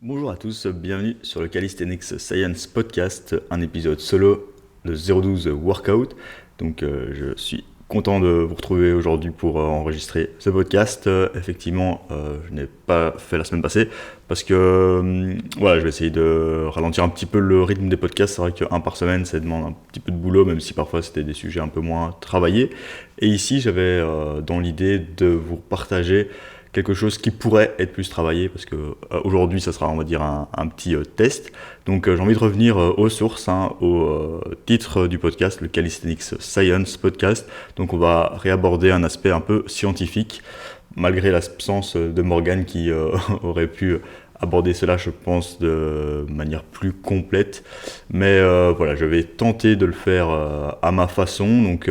Bonjour à tous, bienvenue sur le Calisthenics Science Podcast, un épisode solo de 012 Workout. Donc je suis content de vous retrouver aujourd'hui pour enregistrer ce podcast. Effectivement, je n'ai pas fait la semaine passée parce que voilà, je vais essayer de ralentir un petit peu le rythme des podcasts. C'est vrai qu'un par semaine, ça demande un petit peu de boulot, même si parfois c'était des sujets un peu moins travaillés. Et ici, j'avais dans l'idée de vous partager quelque chose qui pourrait être plus travaillé parce que aujourd'hui ça sera on va dire un petit test. Donc j'ai envie de revenir aux sources, au titre du podcast, le Calisthenics Science Podcast. Donc on va réaborder un aspect un peu scientifique malgré l'absence de Morgane qui aurait pu aborder cela, je pense, de manière plus complète. Mais voilà, je vais tenter de le faire à ma façon. Donc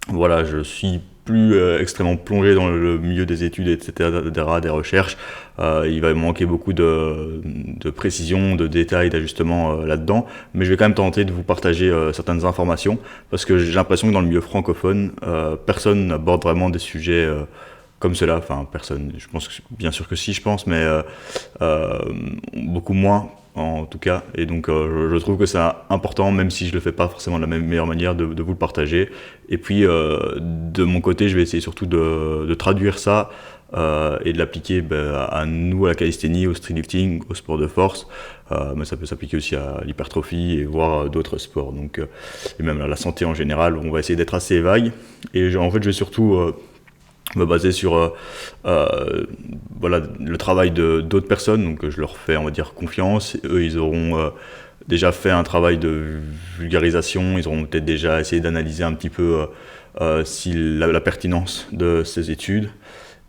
voilà, je suis plus extrêmement plongé dans le milieu des études, etc., des recherches. Il va me manquer beaucoup de précision, de détails, d'ajustements là-dedans. Mais je vais quand même tenter de vous partager certaines informations, parce que j'ai l'impression que dans le milieu francophone, personne n'aborde vraiment des sujets comme cela. Enfin, personne, je pense que, bien sûr que si, je pense, mais beaucoup moins en tout cas, et donc je trouve que c'est important, même si je le fais pas forcément de la meilleure manière, de vous le partager. Et puis de mon côté, je vais essayer surtout de traduire ça et de l'appliquer à nous, à la calisthénie, au streetlifting, au sport de force, mais ça peut s'appliquer aussi à l'hypertrophie et voire d'autres sports, donc et même à la santé en général. On va essayer d'être assez vague, et en fait je vais surtout me baser sur voilà, le travail d'autres personnes. Donc je leur fais, on va dire, confiance. Eux, ils auront déjà fait un travail de vulgarisation, ils auront peut-être déjà essayé d'analyser un petit peu si la pertinence de ces études,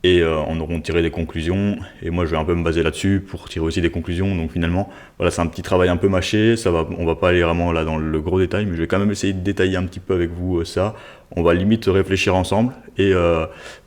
et en auront tiré des conclusions, et moi je vais un peu me baser là-dessus pour tirer aussi des conclusions. Donc finalement voilà, c'est un petit travail un peu mâché, on va pas aller vraiment là dans le gros détail, mais je vais quand même essayer de détailler un petit peu avec vous ça. On va limite réfléchir ensemble, et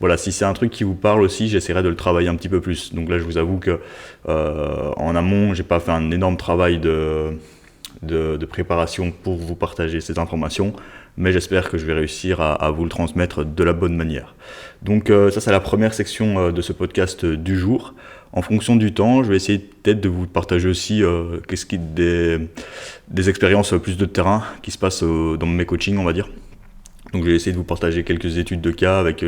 voilà, si c'est un truc qui vous parle aussi, j'essaierai de le travailler un petit peu plus. Donc là je vous avoue que en amont, j'ai pas fait un énorme travail de préparation pour vous partager ces informations, mais j'espère que je vais réussir à vous le transmettre de la bonne manière. Donc ça, c'est la première section de ce podcast du jour. En fonction du temps, je vais essayer peut-être de vous partager aussi des expériences plus de terrain qui se passent dans mes coachings, on va dire. Donc je vais essayer de vous partager quelques études de cas avec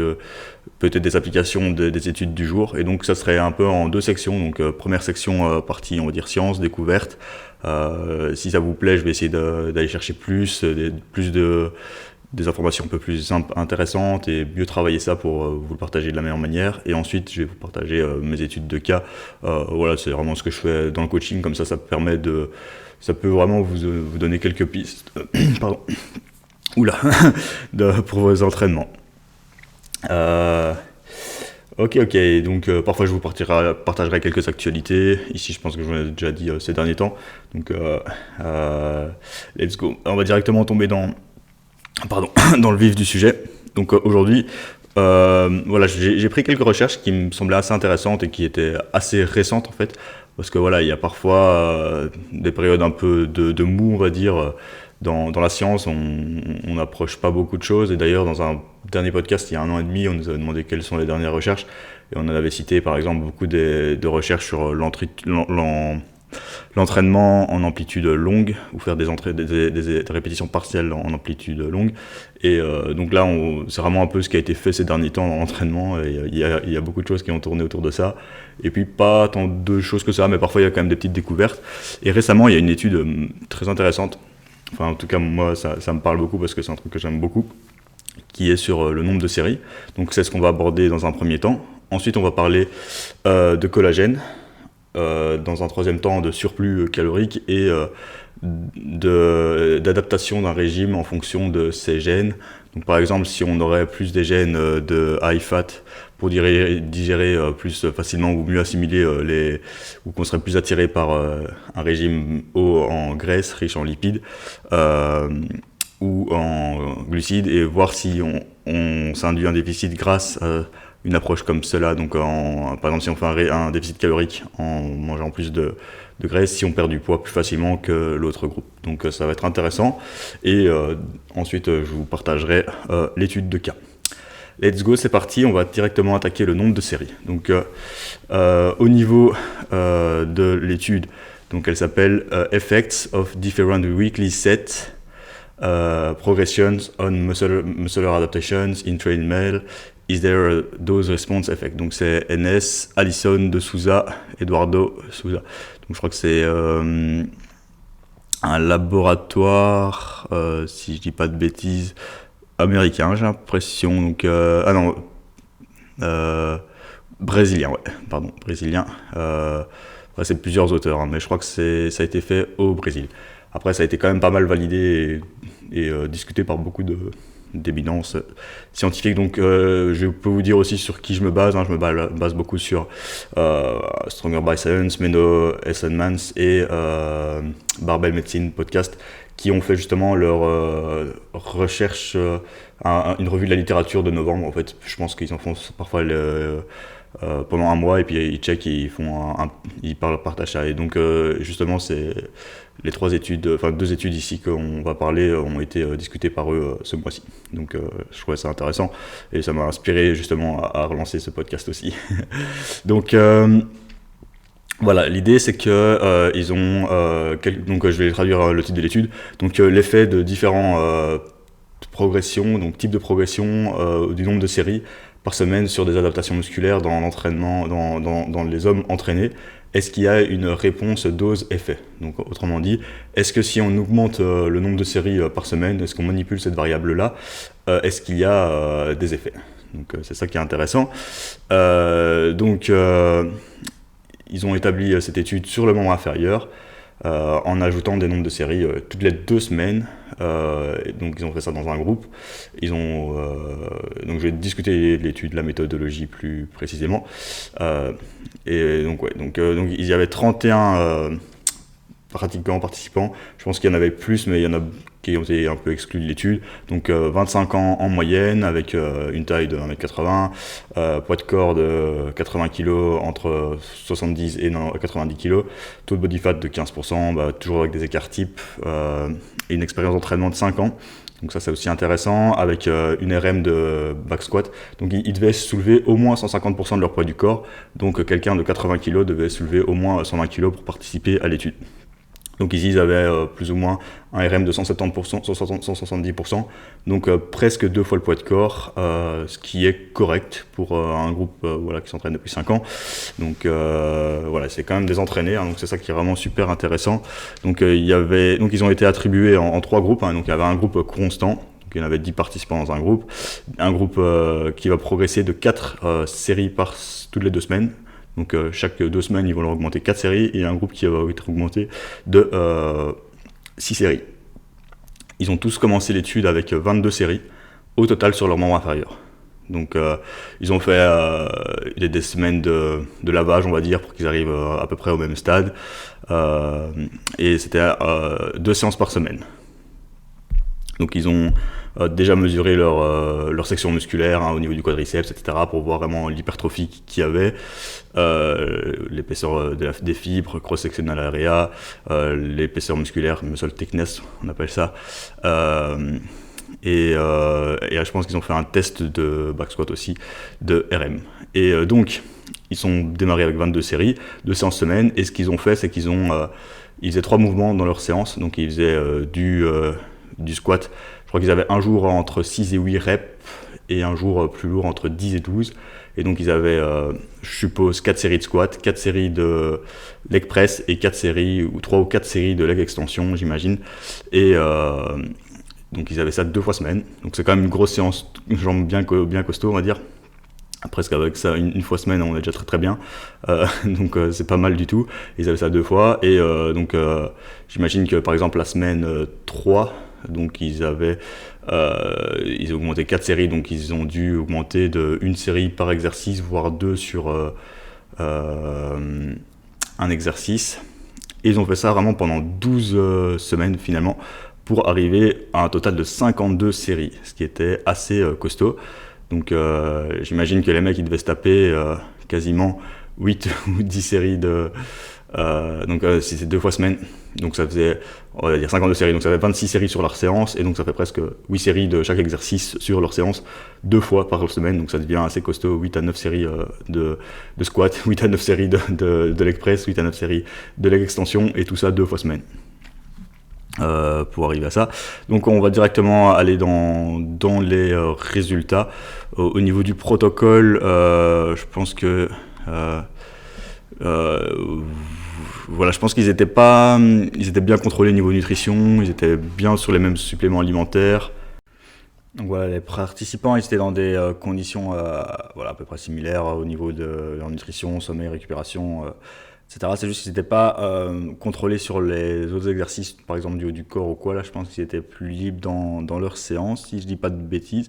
peut-être des applications des études du jour. Et donc ça serait un peu en deux sections. Donc première section, partie on va dire sciences, découverte. Si ça vous plaît, je vais essayer d'aller chercher des informations un peu plus intéressantes et mieux travailler ça pour vous le partager de la meilleure manière. Et ensuite je vais vous partager mes études de cas. Voilà, c'est vraiment ce que je fais dans le coaching. Comme ça peut vraiment vous donner quelques pistes. Pardon. Oula, pour vos entraînements. Ok, donc parfois je vous partagerai quelques actualités. Ici, je pense que je vous l'ai déjà dit ces derniers temps. Donc, let's go. On va directement tomber dans le vif du sujet. Donc aujourd'hui, voilà, j'ai pris quelques recherches qui me semblaient assez intéressantes et qui étaient assez récentes en fait. Parce que voilà, il y a parfois des périodes un peu de mou, on va dire. Dans la science, on n'approche pas beaucoup de choses. Et d'ailleurs, dans un dernier podcast, il y a 1 an et demi, on nous avait demandé quelles sont les dernières recherches. Et on en avait cité, par exemple, beaucoup de recherches sur l'entraînement en amplitude longue, ou faire des répétitions partielles en amplitude longue. Et donc là, c'est vraiment un peu ce qui a été fait ces derniers temps dans l'entraînement. Et il y a beaucoup de choses qui ont tourné autour de ça. Et puis pas tant de choses que ça, mais parfois il y a quand même des petites découvertes. Et récemment, il y a une étude très intéressante. Enfin, en tout cas, moi, ça me parle beaucoup parce que c'est un truc que j'aime beaucoup, qui est sur le nombre de séries. Donc, c'est ce qu'on va aborder dans un premier temps. Ensuite, on va parler de collagène. Dans un troisième temps, de surplus calorique et d'adaptation d'un régime en fonction de ces gènes. Donc, par exemple, si on aurait plus des gènes de high fat pour digérer plus facilement ou mieux assimiler ou qu'on serait plus attiré par un régime haut en graisse, riche en lipides ou en glucides, et voir si on s'induit un déficit grâce à une approche comme cela. Donc par exemple, si on fait un déficit calorique en mangeant plus de graisse, si on perd du poids plus facilement que l'autre groupe. Donc ça va être intéressant, et ensuite je vous partagerai l'étude de cas. Let's go, c'est parti, on va directement attaquer le nombre de séries. Donc au niveau de l'étude. Donc elle s'appelle Effects of Different Weekly Set Progressions on Muscular Adaptations in Trained Male. Is there a dose response effect? Donc c'est NS, Alison de Souza, Eduardo Souza. Donc je crois que c'est un laboratoire, si je dis pas de bêtises, américain, j'ai l'impression. Donc brésilien, ouais, pardon, brésilien. C'est plusieurs auteurs, mais je crois que ça a été fait au Brésil. Après, ça a été quand même pas mal validé et discuté par beaucoup d'éminences scientifiques. Donc, je peux vous dire aussi sur qui je me base. Je me base beaucoup sur Stronger by Science, Menno Esselmans et Barbell Medicine Podcast, qui ont fait justement leur recherche, une revue de la littérature de novembre. En fait, je pense qu'ils en font parfois pendant un mois, et puis ils checkent, ils partagent ça. Et donc justement, c'est les deux études ici qu'on va parler ont été discutées par eux ce mois-ci. Donc je trouvais ça intéressant et ça m'a inspiré justement à relancer ce podcast aussi. Donc voilà, l'idée c'est que ils ont donc je vais traduire le titre de l'étude. Donc l'effet de différents progressions, donc types de progression du nombre de séries par semaine sur des adaptations musculaires dans l'entraînement, dans les hommes entraînés. Est-ce qu'il y a une réponse dose-effet? Donc autrement dit, est-ce que si on augmente le nombre de séries par semaine, est-ce qu'on manipule cette variable-là, est-ce qu'il y a des effets? Donc c'est ça qui est intéressant. Ils ont établi cette étude sur le membre inférieur en ajoutant des nombres de séries toutes les 2 semaines. Donc ils ont fait ça dans un groupe. Donc je vais discuter l'étude, la méthodologie plus précisément. Donc il y avait 31 pratiquants, participants. Je pense qu'il y en avait plus, mais il y en a qui ont été un peu exclus de l'étude. Donc 25 ans en moyenne, avec une taille de 1m80, poids de corps de 80 kg, entre 70 et 90 kg, taux de body fat de 15%, toujours avec des écarts types, et une expérience d'entraînement de 5 ans. Donc ça c'est aussi intéressant, avec une RM de back squat. Donc ils devaient soulever au moins 150% de leur poids du corps. Donc quelqu'un de 80 kg devait soulever au moins 120 kg pour participer à l'étude. Donc ici ils avaient plus ou moins un RM de 170%, 170%, donc presque 2 fois le poids de corps, ce qui est correct pour un groupe qui s'entraîne depuis 5 ans. Donc c'est quand même des entraînés, donc c'est ça qui est vraiment super intéressant. Donc ils ont été attribués en 3 groupes, donc il y avait un groupe constant. Donc il y en avait 10 participants dans un groupe qui va progresser de 4 séries toutes les 2 semaines. Donc chaque 2 semaines, ils vont leur augmenter 4 séries, et un groupe qui va être augmenté de 6 séries. Ils ont tous commencé l'étude avec 22 séries au total sur leur membre inférieur. Donc ils ont fait des semaines de lavage, on va dire, pour qu'ils arrivent à peu près au même stade. Et c'était 2 séances par semaine. Donc ils ont déjà mesuré leur section musculaire au niveau du quadriceps, etc., pour voir vraiment l'hypertrophie qu'il y avait, l'épaisseur des fibres, cross-sectional area, l'épaisseur musculaire, muscle thickness, on appelle ça. Et je pense qu'ils ont fait un test de back squat aussi, de RM. Et donc, ils ont démarré avec 22 séries, 2 séances semaine, et ce qu'ils ont fait, c'est qu'ils faisaient 3 mouvements dans leur séance. Donc ils faisaient du squat. Je crois qu'ils avaient un jour entre 6 et 8 reps, et un jour plus lourd entre 10 et 12. Et donc ils avaient, je suppose, 4 séries de squat, 4 séries de leg press, et 3 ou 4 séries de leg extension, j'imagine. Et donc ils avaient ça 2 fois semaine. Donc c'est quand même une grosse séance, jambes bien costaud, on va dire. Presque avec ça, une fois semaine, on est déjà très très bien. Donc c'est pas mal du tout. Ils avaient ça 2 fois. Et j'imagine que par exemple la semaine 3, donc ils ont augmenté 4 séries, donc ils ont dû augmenter de 1 série par exercice, voire 2 sur un exercice. Et ils ont fait ça vraiment pendant 12 semaines finalement, pour arriver à un total de 52 séries, ce qui était assez costaud. Donc j'imagine que les mecs ils devaient se taper quasiment 8 ou 10 séries Donc c'était 2 fois semaine, donc ça faisait, on va dire 52 séries, donc ça fait 26 séries sur leur séance, et donc ça fait presque 8 séries de chaque exercice sur leur séance, 2 fois par semaine, donc ça devient assez costaud, 8 à 9 séries de squat, 8 à 9 séries de leg press, 8 à 9 séries de leg extension, et tout ça 2 fois semaine. Pour arriver à ça. Donc on va directement aller dans les résultats. Au niveau du protocole, je pense que voilà, je pense qu'ils étaient bien contrôlés niveau nutrition, ils étaient bien sur les mêmes suppléments alimentaires. Donc voilà, les participants ils étaient dans des conditions voilà, à peu près similaires au niveau de leur nutrition, sommeil, récupération, etc. C'est juste qu'ils n'étaient pas contrôlés sur les autres exercices, par exemple du haut du corps ou quoi. Là, je pense qu'ils étaient plus libres dans leur séance, si je dis pas de bêtises.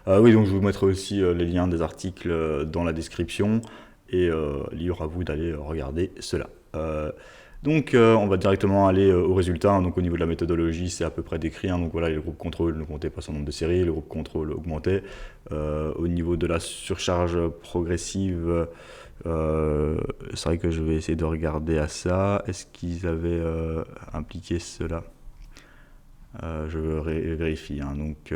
Oui, donc je vous mettrai aussi les liens des articles dans la description, et libre à vous d'aller regarder cela. Donc on va directement aller aux résultats, hein. Donc au niveau de la méthodologie, c'est à peu près décrit, hein. Donc voilà, le groupe contrôle ne comptait pas son nombre de séries, le groupe contrôle augmentait. Au niveau de la surcharge progressive, c'est vrai que je vais essayer de regarder à ça. Est-ce qu'ils avaient impliqué cela? Je vérifie, hein. Donc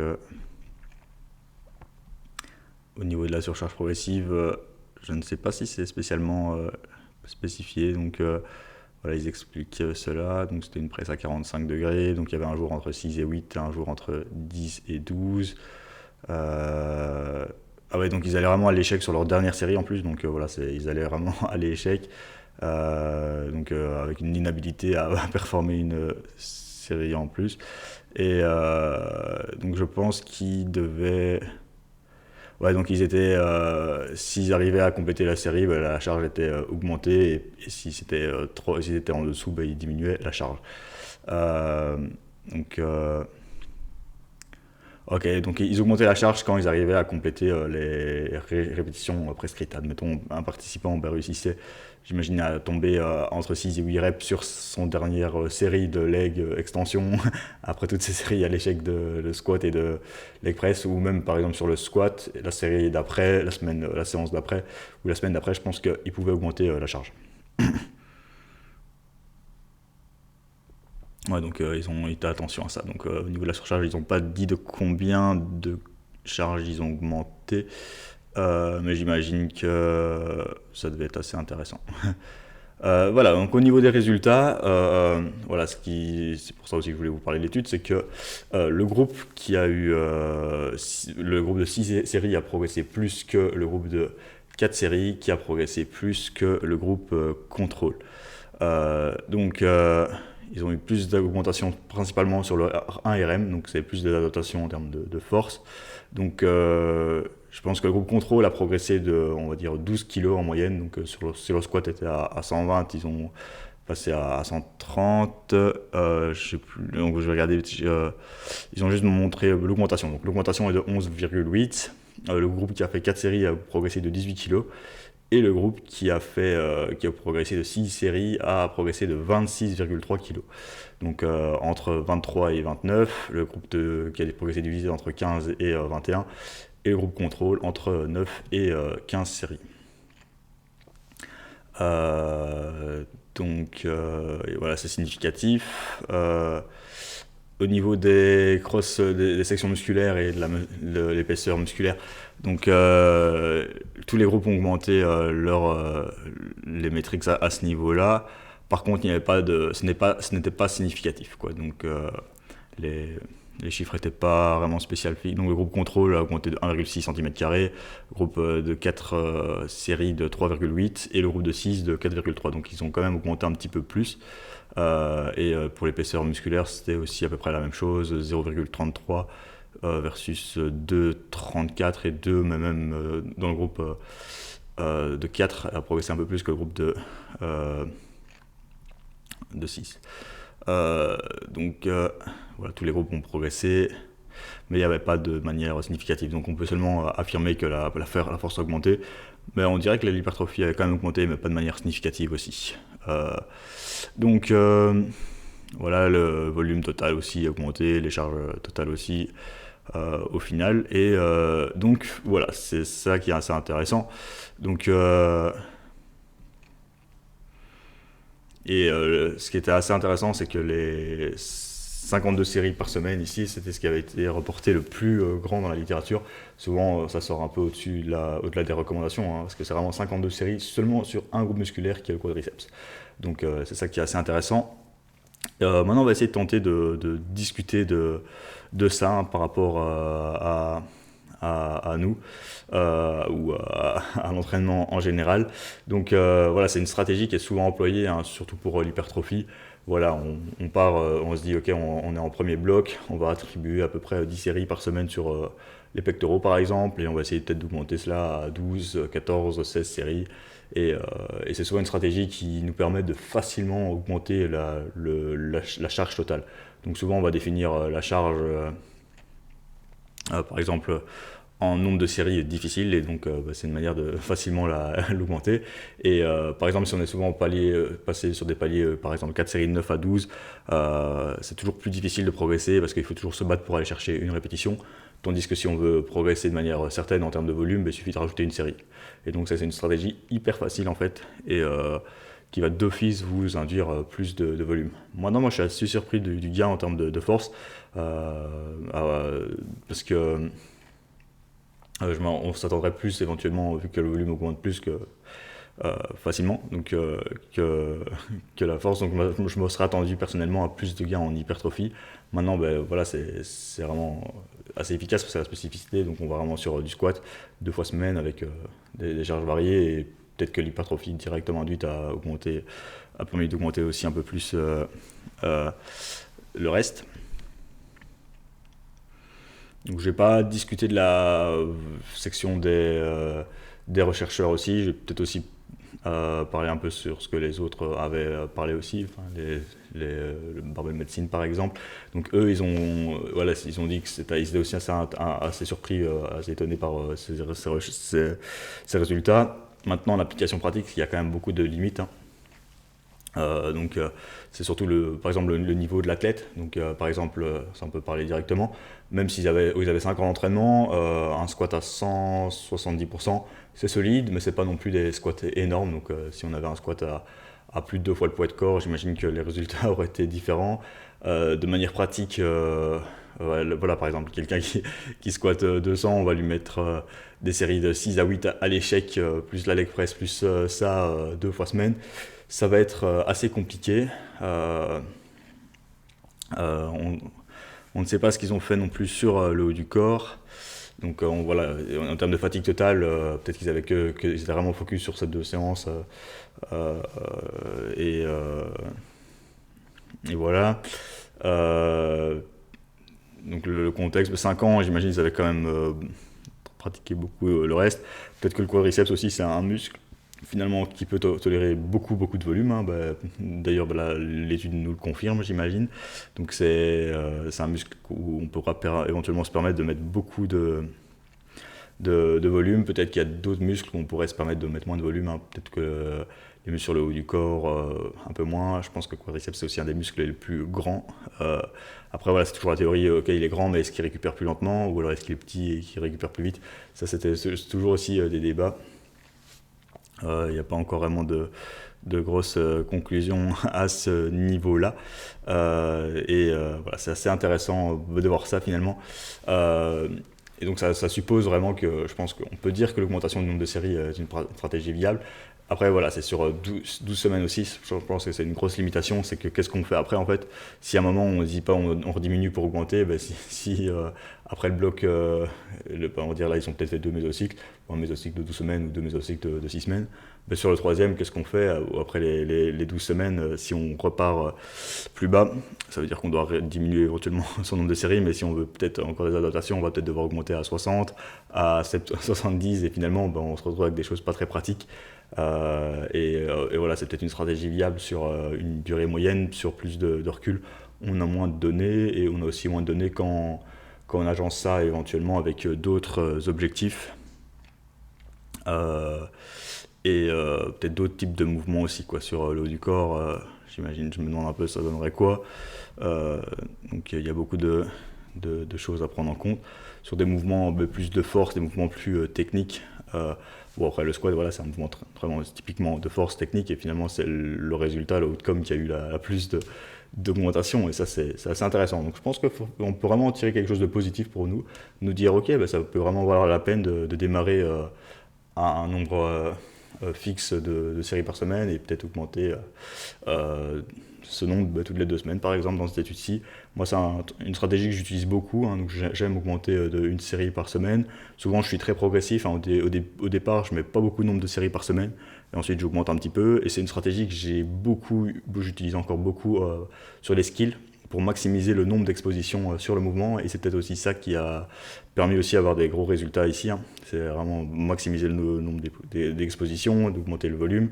au niveau de la surcharge progressive, je ne sais pas si c'est spécialement spécifié. Donc voilà, ils expliquent cela. Donc c'était une presse à 45 degrés. Donc il y avait un jour entre 6 et 8, un jour entre 10 et 12. Ah ouais, donc ils allaient vraiment à l'échec sur leur dernière série en plus. Donc voilà, ils allaient vraiment à l'échec. Donc avec une inhabilité à performer une série en plus. Et donc je pense qu'ils devaient... Ouais, donc ils étaient, s'ils arrivaient à compléter la série, bah, la charge était augmentée, et si c'était s'ils étaient en dessous, bah, ils diminuaient la charge. Euh, donc, ok, donc ils augmentaient la charge quand ils arrivaient à compléter les répétitions prescrites. Admettons, un participant réussissait, j'imagine, à tomber entre 6 et 8 reps sur son dernière série de leg extension. Après toutes ces séries à l'échec de squat et de leg press, ou même par exemple sur le squat, la série d'après, la séance d'après, ou la semaine d'après, je pense qu'ils pouvaient augmenter la charge. Ouais, donc ils ont été attention à ça. Donc au niveau de la surcharge, ils n'ont pas dit de combien de charges ils ont augmenté, mais j'imagine que ça devait être assez intéressant. Voilà, donc au niveau des résultats, voilà, c'est pour ça aussi que je voulais vous parler de l'étude, c'est que le groupe qui a eu, le groupe de 6 séries a progressé plus que le groupe de 4 séries, qui a progressé plus que le groupe contrôle. Donc ils ont eu plus d'augmentation principalement sur le 1RM, donc c'est plus d'adaptation en termes de force. Donc je pense que le groupe contrôle a progressé de, on va dire, 12 kg en moyenne. Donc sur le squat était à 120, ils ont passé à 130. Je sais plus, donc je vais regarder, ils ont juste montré l'augmentation. Donc l'augmentation est de 11,8. Le groupe qui a fait 4 séries a progressé de 18 kg. Et le groupe qui a progressé de 6 séries a progressé de 26,3 kg. Donc entre 23 et 29, le groupe qui a progressé divisé entre 15 et 21, et le groupe contrôle entre 9 et 15 séries. Donc voilà, c'est significatif. Au niveau des sections musculaires et de l'épaisseur musculaire, donc tous les groupes ont augmenté les métriques à ce niveau-là. Par contre, ce n'était pas significatif, quoi. Donc les chiffres n'étaient pas vraiment spécifiques. Donc le groupe contrôle a augmenté de 1,6 cm², le groupe de 4 séries de 3,8 et le groupe de 6 de 4,3. Donc ils ont quand même augmenté un petit peu plus. Et pour l'épaisseur musculaire, c'était aussi à peu près la même chose, 0,33 versus 2,34 et 2, mais même dans le groupe de 4 a progressé un peu plus que le groupe de 6. Donc voilà, tous les groupes ont progressé, mais il n'y avait pas de manière significative. Donc on peut seulement affirmer que la force a augmenté, mais on dirait que l'hypertrophie avait quand même augmenté, mais pas de manière significative aussi. Donc voilà, le volume total aussi a augmenté, les charges totales aussi au final. Et donc voilà, c'est ça qui est assez intéressant. Donc Et ce qui était assez intéressant, c'est que les 52 séries par semaine ici, c'était ce qui avait été reporté le plus grand dans la littérature. Souvent, ça sort un peu au-delà des recommandations, hein, parce que c'est vraiment 52 séries seulement sur un groupe musculaire qui est le quadriceps. Donc c'est ça qui est assez intéressant. Maintenant, on va essayer de tenter de discuter de ça, hein, par rapport à nous, ou à l'entraînement en général. Donc voilà, c'est une stratégie qui est souvent employée, hein, surtout pour l'hypertrophie. Voilà, on part, on se dit ok, on est en premier bloc, on va attribuer à peu près 10 séries par semaine sur les pectoraux par exemple, et on va essayer peut-être d'augmenter cela à 12, 14, 16 séries. Et c'est souvent une stratégie qui nous permet de facilement augmenter la charge totale. Donc souvent on va définir la charge, par exemple, en nombre de séries difficiles, et donc c'est une manière de facilement l'augmenter. Et par exemple, si on est souvent au palier, passé sur des paliers, par exemple 4 séries de 9 à 12, c'est toujours plus difficile de progresser parce qu'il faut toujours se battre pour aller chercher une répétition. Tandis que si on veut progresser de manière certaine en termes de volume, il suffit de rajouter une série. Et donc ça, c'est une stratégie hyper facile en fait, et qui va d'office vous induire plus de volume. Maintenant, moi je suis assez surpris du gain en termes de force, parce que on s'attendrait plus éventuellement, vu que le volume augmente plus que facilement, donc que la force. Donc je me serais attendu personnellement à plus de gains en hypertrophie. Maintenant, voilà, c'est vraiment assez efficace parce que c'est la spécificité. Donc on va vraiment sur du squat 2 fois semaine avec des charges variées, et peut-être que l'hypertrophie directement induite a permis d'augmenter aussi un peu plus le reste. Donc je vais pas discuter de la section des rechercheurs aussi. Je vais peut-être aussi parler un peu sur ce que les autres avaient parlé aussi, enfin, le Barbell Medicine par exemple. Donc eux, ils ont dit que ils étaient aussi assez surpris, assez étonnés par ces résultats. Maintenant, l'application pratique, il y a quand même beaucoup de limites, hein. Donc c'est surtout par exemple le niveau de l'athlète. Donc par exemple, ça on peut parler directement, même s'ils avaient 5 ans d'entraînement, un squat à 170%, c'est solide, mais c'est pas non plus des squats énormes. Donc si on avait un squat à plus de 2 fois le poids de corps, j'imagine que les résultats auraient été différents. De manière pratique, voilà, par exemple, quelqu'un qui squatte 200, on va lui mettre des séries de 6 à 8 à l'échec, plus la leg press, plus ça 2 fois semaine. Ça va être assez compliqué. On ne sait pas ce qu'ils ont fait non plus sur le haut du corps. Donc voilà, en termes de fatigue totale, peut-être qu'ils étaient vraiment focus sur ces 2 séances. Et voilà. Donc le contexte de 5 ans, j'imagine qu'ils avaient quand même pratiqué beaucoup le reste. Peut-être que le quadriceps aussi, c'est un muscle finalement qui peut tolérer beaucoup de volume, hein. D'ailleurs, l'étude nous le confirme, j'imagine. Donc c'est un muscle où on pourra éventuellement se permettre de mettre beaucoup de volume. Peut-être qu'il y a d'autres muscles où on pourrait se permettre de mettre moins de volume, hein. Peut-être que les muscles sur le haut du corps, un peu moins. Je pense que le quadriceps, c'est aussi un des muscles les plus grands. Après, voilà, c'est toujours la théorie, ok, il est grand, mais est-ce qu'il récupère plus lentement, ou alors est-ce qu'il est petit et qu'il récupère plus vite? Ça, c'est toujours aussi des débats. Il n'y a pas encore vraiment de grosses conclusions à ce niveau-là. Voilà, c'est assez intéressant de voir ça finalement. Et donc ça suppose vraiment que je pense qu'on peut dire que l'augmentation du nombre de séries est une stratégie viable. Après voilà, c'est sur 12 semaines aussi, je pense que c'est une grosse limitation, c'est que qu'est-ce qu'on fait après en fait? Si à un moment on ne dit pas on rediminue pour augmenter, si après le bloc, on va dire là ils ont peut-être fait 2 mésocycles, un mésocycle de 12 semaines ou 2 mésocycles de 6 semaines, sur le troisième, qu'est-ce qu'on fait après les 12 semaines? Si on repart plus bas, ça veut dire qu'on doit diminuer éventuellement son nombre de séries, mais si on veut peut-être encore des adaptations, on va peut-être devoir augmenter à 60, à 70, et finalement on se retrouve avec des choses pas très pratiques. Et voilà, c'est peut-être une stratégie viable sur une durée moyenne, sur plus de recul. On a moins de données, et on a aussi moins de données quand on agence ça éventuellement avec d'autres objectifs. Peut-être d'autres types de mouvements aussi, quoi, sur le haut du corps. J'imagine, je me demande un peu ça donnerait quoi. Donc il y a beaucoup de de choses à prendre en compte. Sur des mouvements plus de force, des mouvements plus techniques, bon après le squat, voilà, c'est un mouvement vraiment typiquement de force technique, et finalement c'est le résultat, le outcome qui a eu la plus d'augmentation, et ça c'est assez intéressant. Donc je pense qu'on peut vraiment tirer quelque chose de positif pour nous dire ok, ça peut vraiment valoir la peine de démarrer à un nombre fixe de séries par semaine, et peut-être augmenter ce nombre toutes les 2 semaines par exemple dans cette étude-ci. Moi c'est une stratégie que j'utilise beaucoup, hein, donc j'aime augmenter une série par semaine. Souvent je suis très progressif, hein, au départ je mets pas beaucoup de nombre de séries par semaine, et ensuite j'augmente un petit peu, et c'est une stratégie que j'utilise encore beaucoup sur les skills, pour maximiser le nombre d'expositions sur le mouvement, et c'est peut-être aussi ça qui a permis aussi d'avoir des gros résultats ici, hein. C'est vraiment maximiser le nombre d'expositions, d'augmenter le volume,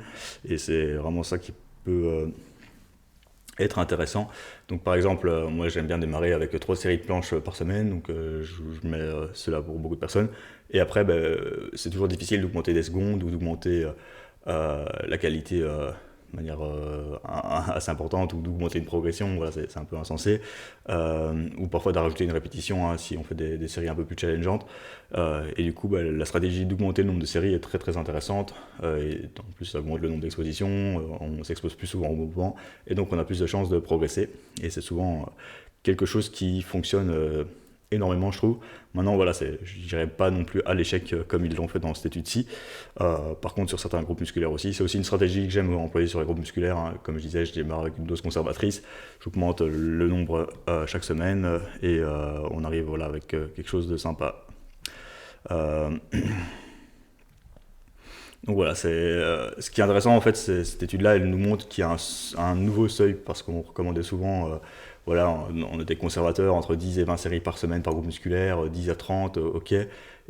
et c'est vraiment ça qui peut être intéressant. Donc par exemple, moi j'aime bien démarrer avec 3 séries de planches par semaine, donc je mets cela pour beaucoup de personnes, et après c'est toujours difficile d'augmenter des secondes ou d'augmenter la qualité de manière assez importante, ou d'augmenter une progression, voilà, c'est un peu insensé, ou parfois de rajouter une répétition, hein, si on fait des séries un peu plus challengeantes, et du coup la stratégie d'augmenter le nombre de séries est très très intéressante, et en plus ça augmente le nombre d'expositions, on s'expose plus souvent au mouvement, et donc on a plus de chances de progresser, et c'est souvent quelque chose qui fonctionne énormément, je trouve. Maintenant, voilà, je dirais pas non plus à l'échec comme ils l'ont fait dans cette étude-ci. Par contre, sur certains groupes musculaires aussi, c'est aussi une stratégie que j'aime employer sur les groupes musculaires, hein. Comme je disais, je démarre avec une dose conservatrice, j'augmente le nombre chaque semaine, et on arrive voilà, avec quelque chose de sympa. Donc voilà, ce qui est intéressant en fait, cette étude-là, elle nous montre qu'il y a un nouveau seuil, parce qu'on recommandait souvent, voilà, on était conservateur entre 10 et 20 séries par semaine par groupe musculaire, 10 à 30, ok, et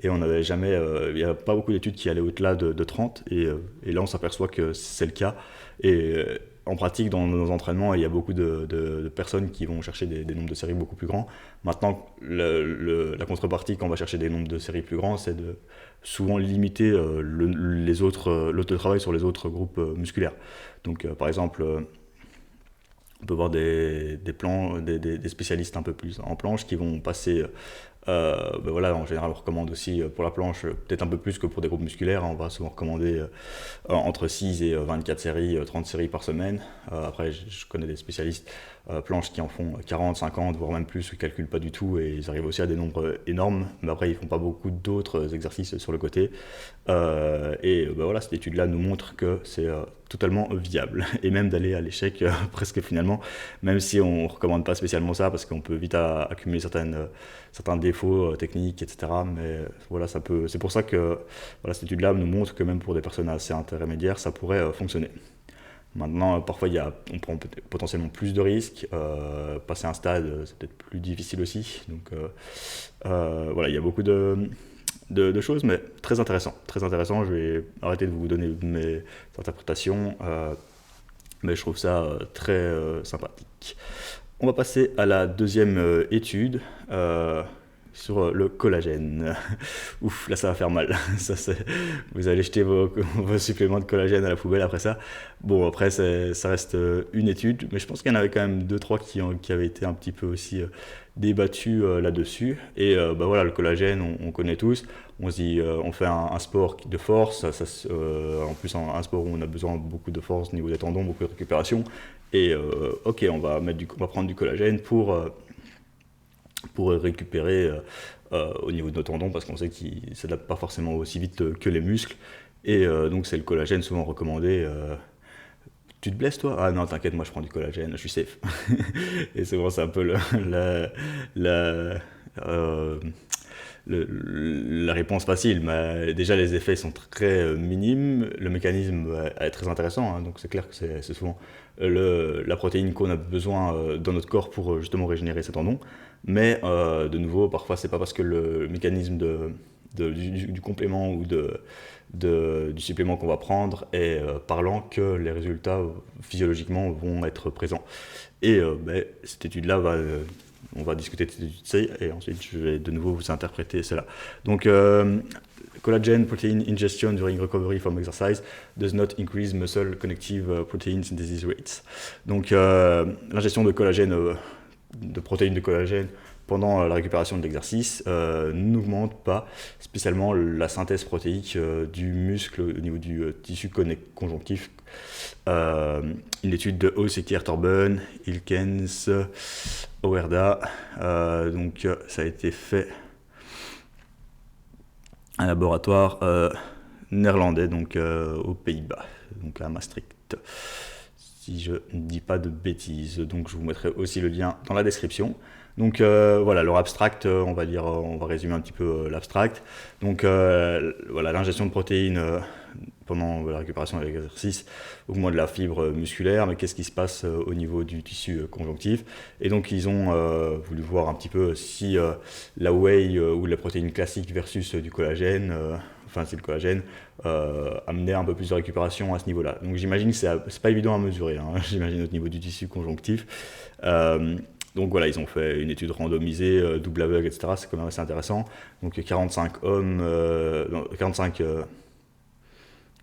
on n'avait jamais, il n'y a pas beaucoup d'études qui allaient au-delà de 30, et là on s'aperçoit que c'est le cas, et en pratique dans nos entraînements, il y a beaucoup de personnes qui vont chercher des nombres de séries beaucoup plus grands. Maintenant, la contrepartie quand on va chercher des nombres de séries plus grands, c'est de souvent limiter le travail sur les autres groupes musculaires. Donc par exemple, on peut voir des spécialistes un peu plus en planche qui vont passer, voilà, en général on recommande aussi pour la planche peut-être un peu plus que pour des groupes musculaires, hein. On va souvent recommander entre 6 et 24 séries, 30 séries par semaine. Après je connais des spécialistes planches qui en font 40, 50, voire même plus, ils ne calculent pas du tout, et ils arrivent aussi à des nombres énormes, mais après ils font pas beaucoup d'autres exercices sur le côté, et voilà, cette étude là nous montre que c'est totalement viable, et même d'aller à l'échec presque finalement, même si on ne recommande pas spécialement ça, parce qu'on peut vite accumuler certains défauts techniques, etc. Mais voilà, c'est pour ça que voilà, cette étude-là nous montre que même pour des personnes assez intermédiaires, ça pourrait fonctionner. Maintenant, parfois, on prend potentiellement plus de risques. Passer un stade, c'est peut-être plus difficile aussi. Donc voilà, il y a beaucoup de choses, mais très intéressant. Très intéressant. Je vais arrêter de vous donner mes interprétations, mais je trouve ça très sympathique. On va passer à la deuxième étude sur le collagène. Ouf, là ça va faire mal. Vous allez jeter vos suppléments de collagène à la poubelle après ça. Bon, après ça reste une étude, mais je pense qu'il y en avait quand même 2-3 qui avaient été un petit peu aussi débattus là-dessus. Et voilà, le collagène, on connaît tous. On se dit, on fait un sport de force, en plus un sport où on a besoin de beaucoup de force au niveau des tendons, beaucoup de récupération. Et ok, on va prendre du collagène pour récupérer au niveau de nos tendons, parce qu'on sait qu'ils ne s'adaptent pas forcément aussi vite que les muscles, et donc c'est le collagène souvent recommandé. Tu te blesses toi? Ah non, t'inquiète, moi je prends du collagène, je suis safe. Et souvent c'est un peu la réponse facile, mais déjà les effets sont très minimes, le mécanisme est très intéressant, hein, donc c'est clair que c'est souvent la protéine qu'on a besoin dans notre corps pour justement régénérer ses tendons, mais de nouveau, parfois c'est pas parce que le mécanisme du complément ou du supplément qu'on va prendre est parlant que les résultats physiologiquement vont être présents. Et cette étude-là on va discuter de cette étude, et ensuite je vais de nouveau vous interpréter cela. Donc, collagen protein ingestion during recovery from exercise does not increase muscle connective protein synthesis rates. Donc, l'ingestion de collagène, de protéines de collagène pendant la récupération de l'exercice, n'augmente pas spécialement la synthèse protéique du muscle au niveau du tissu conjonctif. Une étude de Osekir Torben, Ilkens, Oerda, donc ça a été fait à un laboratoire néerlandais, donc aux Pays-Bas, donc à Maastricht, si je ne dis pas de bêtises. Donc je vous mettrai aussi le lien dans la description. Donc voilà, leur abstract, on va résumer un petit peu l'abstract. Donc voilà, l'ingestion de protéines pendant la récupération de l'exercice augmente la fibre musculaire, mais qu'est-ce qui se passe au niveau du tissu conjonctif? Et donc ils ont voulu voir un petit peu si la whey ou la protéine classique versus du collagène, enfin c'est le collagène, amenait un peu plus de récupération à ce niveau-là. Donc j'imagine que c'est pas évident à mesurer, hein, j'imagine au niveau du tissu conjonctif. Donc voilà, ils ont fait une étude randomisée, double aveugle, etc. C'est quand même assez intéressant. Donc 45 hommes, 45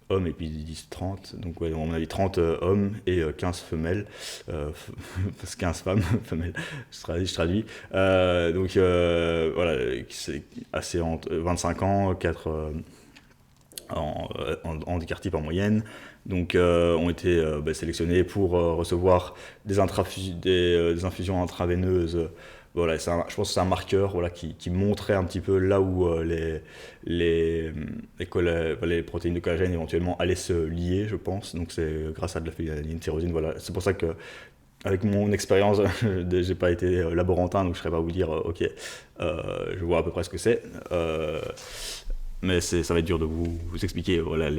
hommes et puis ils disent 30. Donc ouais, on a dit 30 hommes et 15 femelles, 15 femmes, femelles, je traduis. Donc voilà, c'est assez entre 25 ans, 4 en handicap en moyenne, donc ont été sélectionnés pour recevoir des infusions intraveineuses. Voilà, je pense que c'est un marqueur, voilà, qui montrait un petit peu là où les protéines de collagène éventuellement allaient se lier, je pense. Donc c'est grâce à de la fénylalalanine tyrosine. Voilà, c'est pour ça que avec mon expérience, j'ai pas été laborantin, donc je ne saurais pas vous dire, ok, je vois à peu près ce que c'est. Mais ça va être dur de vous expliquer voilà,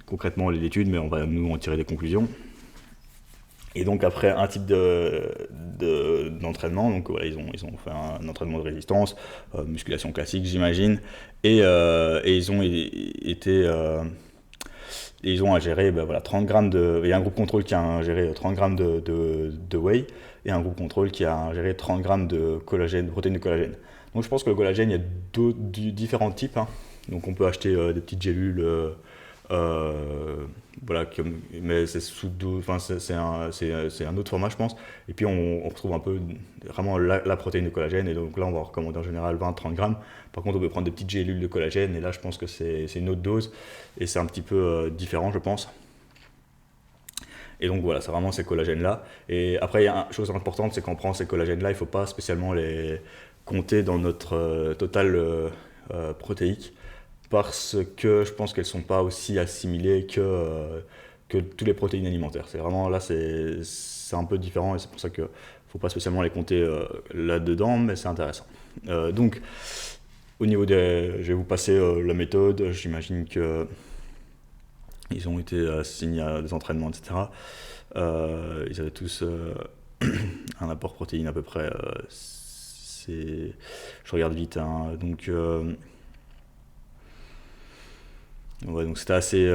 concrètement les études, mais on va nous en tirer des conclusions. Et donc après un type d'entraînement, donc voilà, ils ont fait un entraînement de résistance, musculation classique j'imagine, et ils ont été ils ont ingéré 30 grammes de... Il y a un groupe contrôle qui a ingéré 30 grammes de whey, et un groupe contrôle qui a ingéré 30 grammes de collagène, de protéines de collagène. Donc je pense que le collagène, il y a différents types, hein. Donc on peut acheter des petites gélules, voilà, mais c'est sous c'est un autre format je pense. Et puis on retrouve un peu vraiment la protéine de collagène, et donc là on va recommander en général 20-30 grammes. Par contre on peut prendre des petites gélules de collagène, et là je pense que c'est une autre dose, et c'est un petit peu différent je pense. Et donc voilà, c'est vraiment ces collagènes là. Et après il y a une chose importante, c'est qu'on prend ces collagènes là, il ne faut pas spécialement les compter dans notre total protéique, parce que je pense qu'elles ne sont pas aussi assimilées que toutes les protéines alimentaires. C'est vraiment là, c'est un peu différent, et c'est pour ça qu'il ne faut pas spécialement les compter là-dedans, mais c'est intéressant. Donc, au niveau je vais vous passer la méthode. J'imagine qu'ils ont été assignés à des entraînements, etc. Ils avaient tous un apport protéine à peu près. Je regarde vite, hein, donc... Ouais, donc c'était assez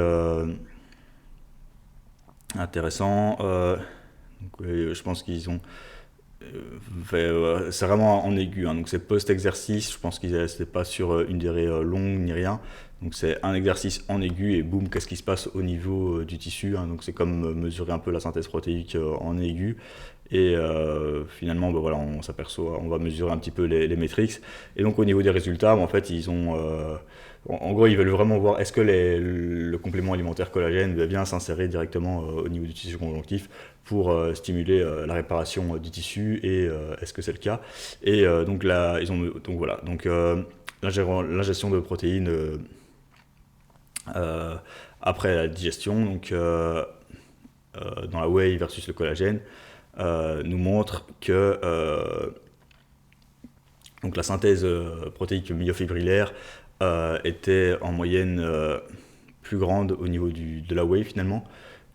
intéressant. Donc, ouais, je pense qu'ils ont c'est vraiment en aigu, hein, donc c'est post-exercice. Je pense qu'ils n'étaient pas sur une durée longue ni rien. Donc c'est un exercice en aigu, et boum, qu'est-ce qui se passe au niveau du tissu, hein. Donc c'est comme mesurer un peu la synthèse protéique en aigu. Et finalement, voilà, on s'aperçoit, on va mesurer un petit peu les métriques. Et donc au niveau des résultats, en fait, ils ont... en gros, ils veulent vraiment voir est-ce que le complément alimentaire collagène va bien s'insérer directement au niveau du tissu conjonctif pour stimuler la réparation du tissu, et est-ce que c'est le cas. Et donc là, donc voilà, donc l'ingestion de protéines après la digestion, donc dans la whey versus le collagène, nous montre que donc la synthèse protéique myofibrillaire était en moyenne plus grande au niveau de la whey finalement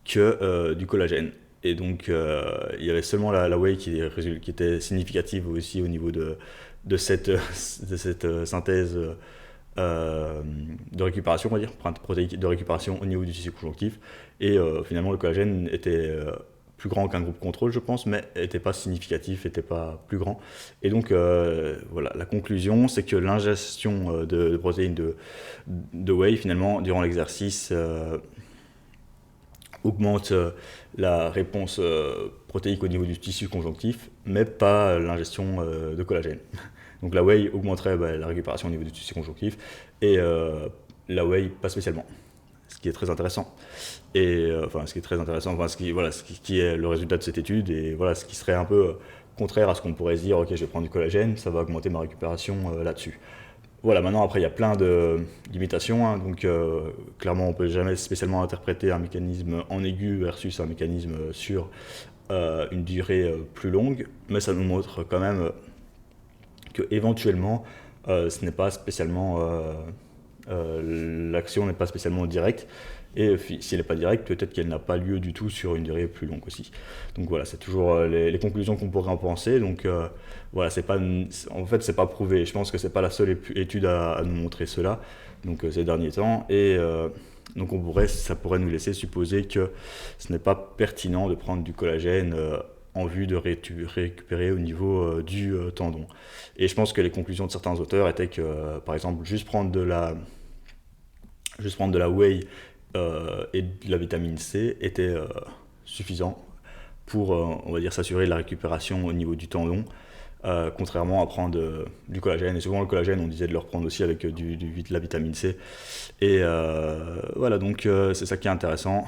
que du collagène. Et donc il y avait seulement la whey qui était significative aussi au niveau de cette synthèse de récupération, on va dire, protéique de récupération au niveau du tissu conjonctif. Et finalement le collagène était plus grand qu'un groupe contrôle, je pense, mais n'était pas significatif, n'était pas plus grand. Et donc, voilà, la conclusion, c'est que l'ingestion de protéines de whey, finalement, durant l'exercice, augmente la réponse protéique au niveau du tissu conjonctif, mais pas l'ingestion de collagène. Donc la whey augmenterait la récupération au niveau du tissu conjonctif, et la whey pas spécialement. Ce qui est très intéressant. Et ce qui est le résultat de cette étude, et voilà, ce qui serait un peu contraire à ce qu'on pourrait se dire, ok, je vais prendre du collagène, ça va augmenter ma récupération là-dessus. Voilà, maintenant après il y a plein de limitations, hein, donc clairement on peut jamais spécialement interpréter un mécanisme en aigu versus un mécanisme sur une durée plus longue, mais ça nous montre quand même que éventuellement ce n'est pas spécialement l'action n'est pas spécialement directe, et si elle n'est pas directe, peut-être qu'elle n'a pas lieu du tout sur une durée plus longue aussi. Donc voilà, c'est toujours les conclusions qu'on pourrait en penser. Donc voilà, en fait c'est pas prouvé. Je pense que c'est pas la seule étude à nous montrer cela, donc ces derniers temps, et donc ça pourrait nous laisser supposer que ce n'est pas pertinent de prendre du collagène en vue de récupérer au niveau du tendon. Et je pense que les conclusions de certains auteurs étaient que, par exemple, juste prendre de la whey et de la vitamine C était suffisant pour, on va dire, s'assurer de la récupération au niveau du tendon, contrairement à prendre du collagène. Et souvent le collagène, on disait de le reprendre aussi avec de la vitamine C. Et voilà, donc c'est ça qui est intéressant.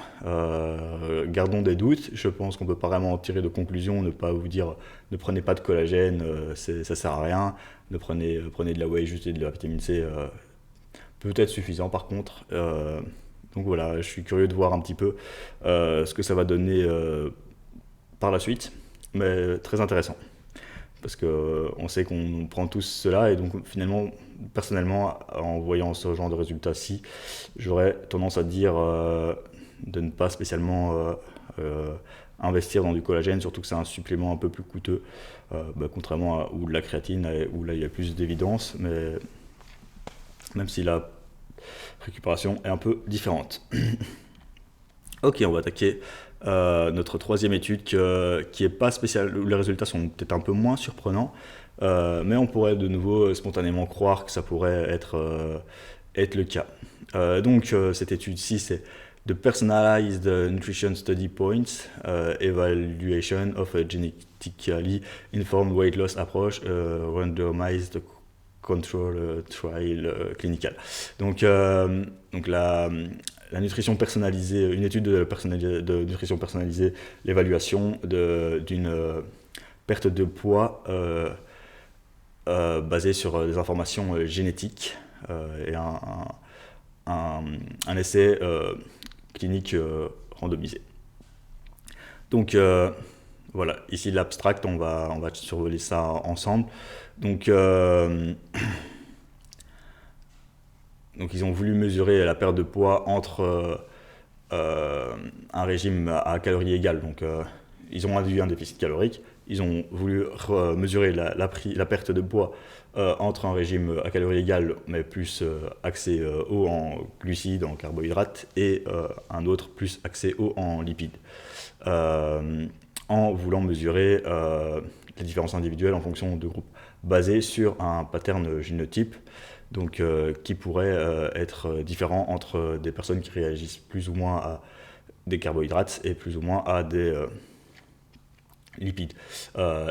Gardons des doutes. Je pense qu'on peut pas vraiment en tirer de conclusion, ne pas vous dire ne prenez pas de collagène, ça sert à rien. Prenez de la whey juste et de la vitamine C, peut-être suffisant par contre. Donc voilà, je suis curieux de voir un petit peu ce que ça va donner par la suite, mais très intéressant. Parce qu'on sait qu'on prend tous cela, et donc finalement, personnellement, en voyant ce genre de résultats-ci, j'aurais tendance à dire de ne pas spécialement investir dans du collagène, surtout que c'est un supplément un peu plus coûteux, contrairement à ou de la créatine, où là il y a plus d'évidence, mais même si la récupération est un peu différente. Ok, on va attaquer notre troisième étude qui est pas spéciale, où les résultats sont peut-être un peu moins surprenants, mais on pourrait de nouveau spontanément croire que ça pourrait être le cas. Donc cette étude-ci, c'est The Personalized Nutrition Study Points, Evaluation of a Genetically Informed Weight Loss Approach, Randomized Control Trial Clinical. Donc la nutrition personnalisée, une étude de nutrition personnalisée, l'évaluation d'une perte de poids basée sur des informations génétiques, et un essai clinique randomisé. Donc voilà, ici l'abstract, on va survoler ça ensemble. Donc ils ont voulu mesurer la perte de poids entre un régime à calories égales. Donc ils ont induit un déficit calorique. Ils ont voulu mesurer la perte de poids entre un régime à calories égales, mais plus axé haut en glucides, en carbohydrates, et un autre plus axé haut en lipides. En voulant mesurer les différences individuelles en fonction de groupes, basé sur un pattern génotype, donc qui pourrait être différent entre des personnes qui réagissent plus ou moins à des carbohydrates et plus ou moins à des lipides.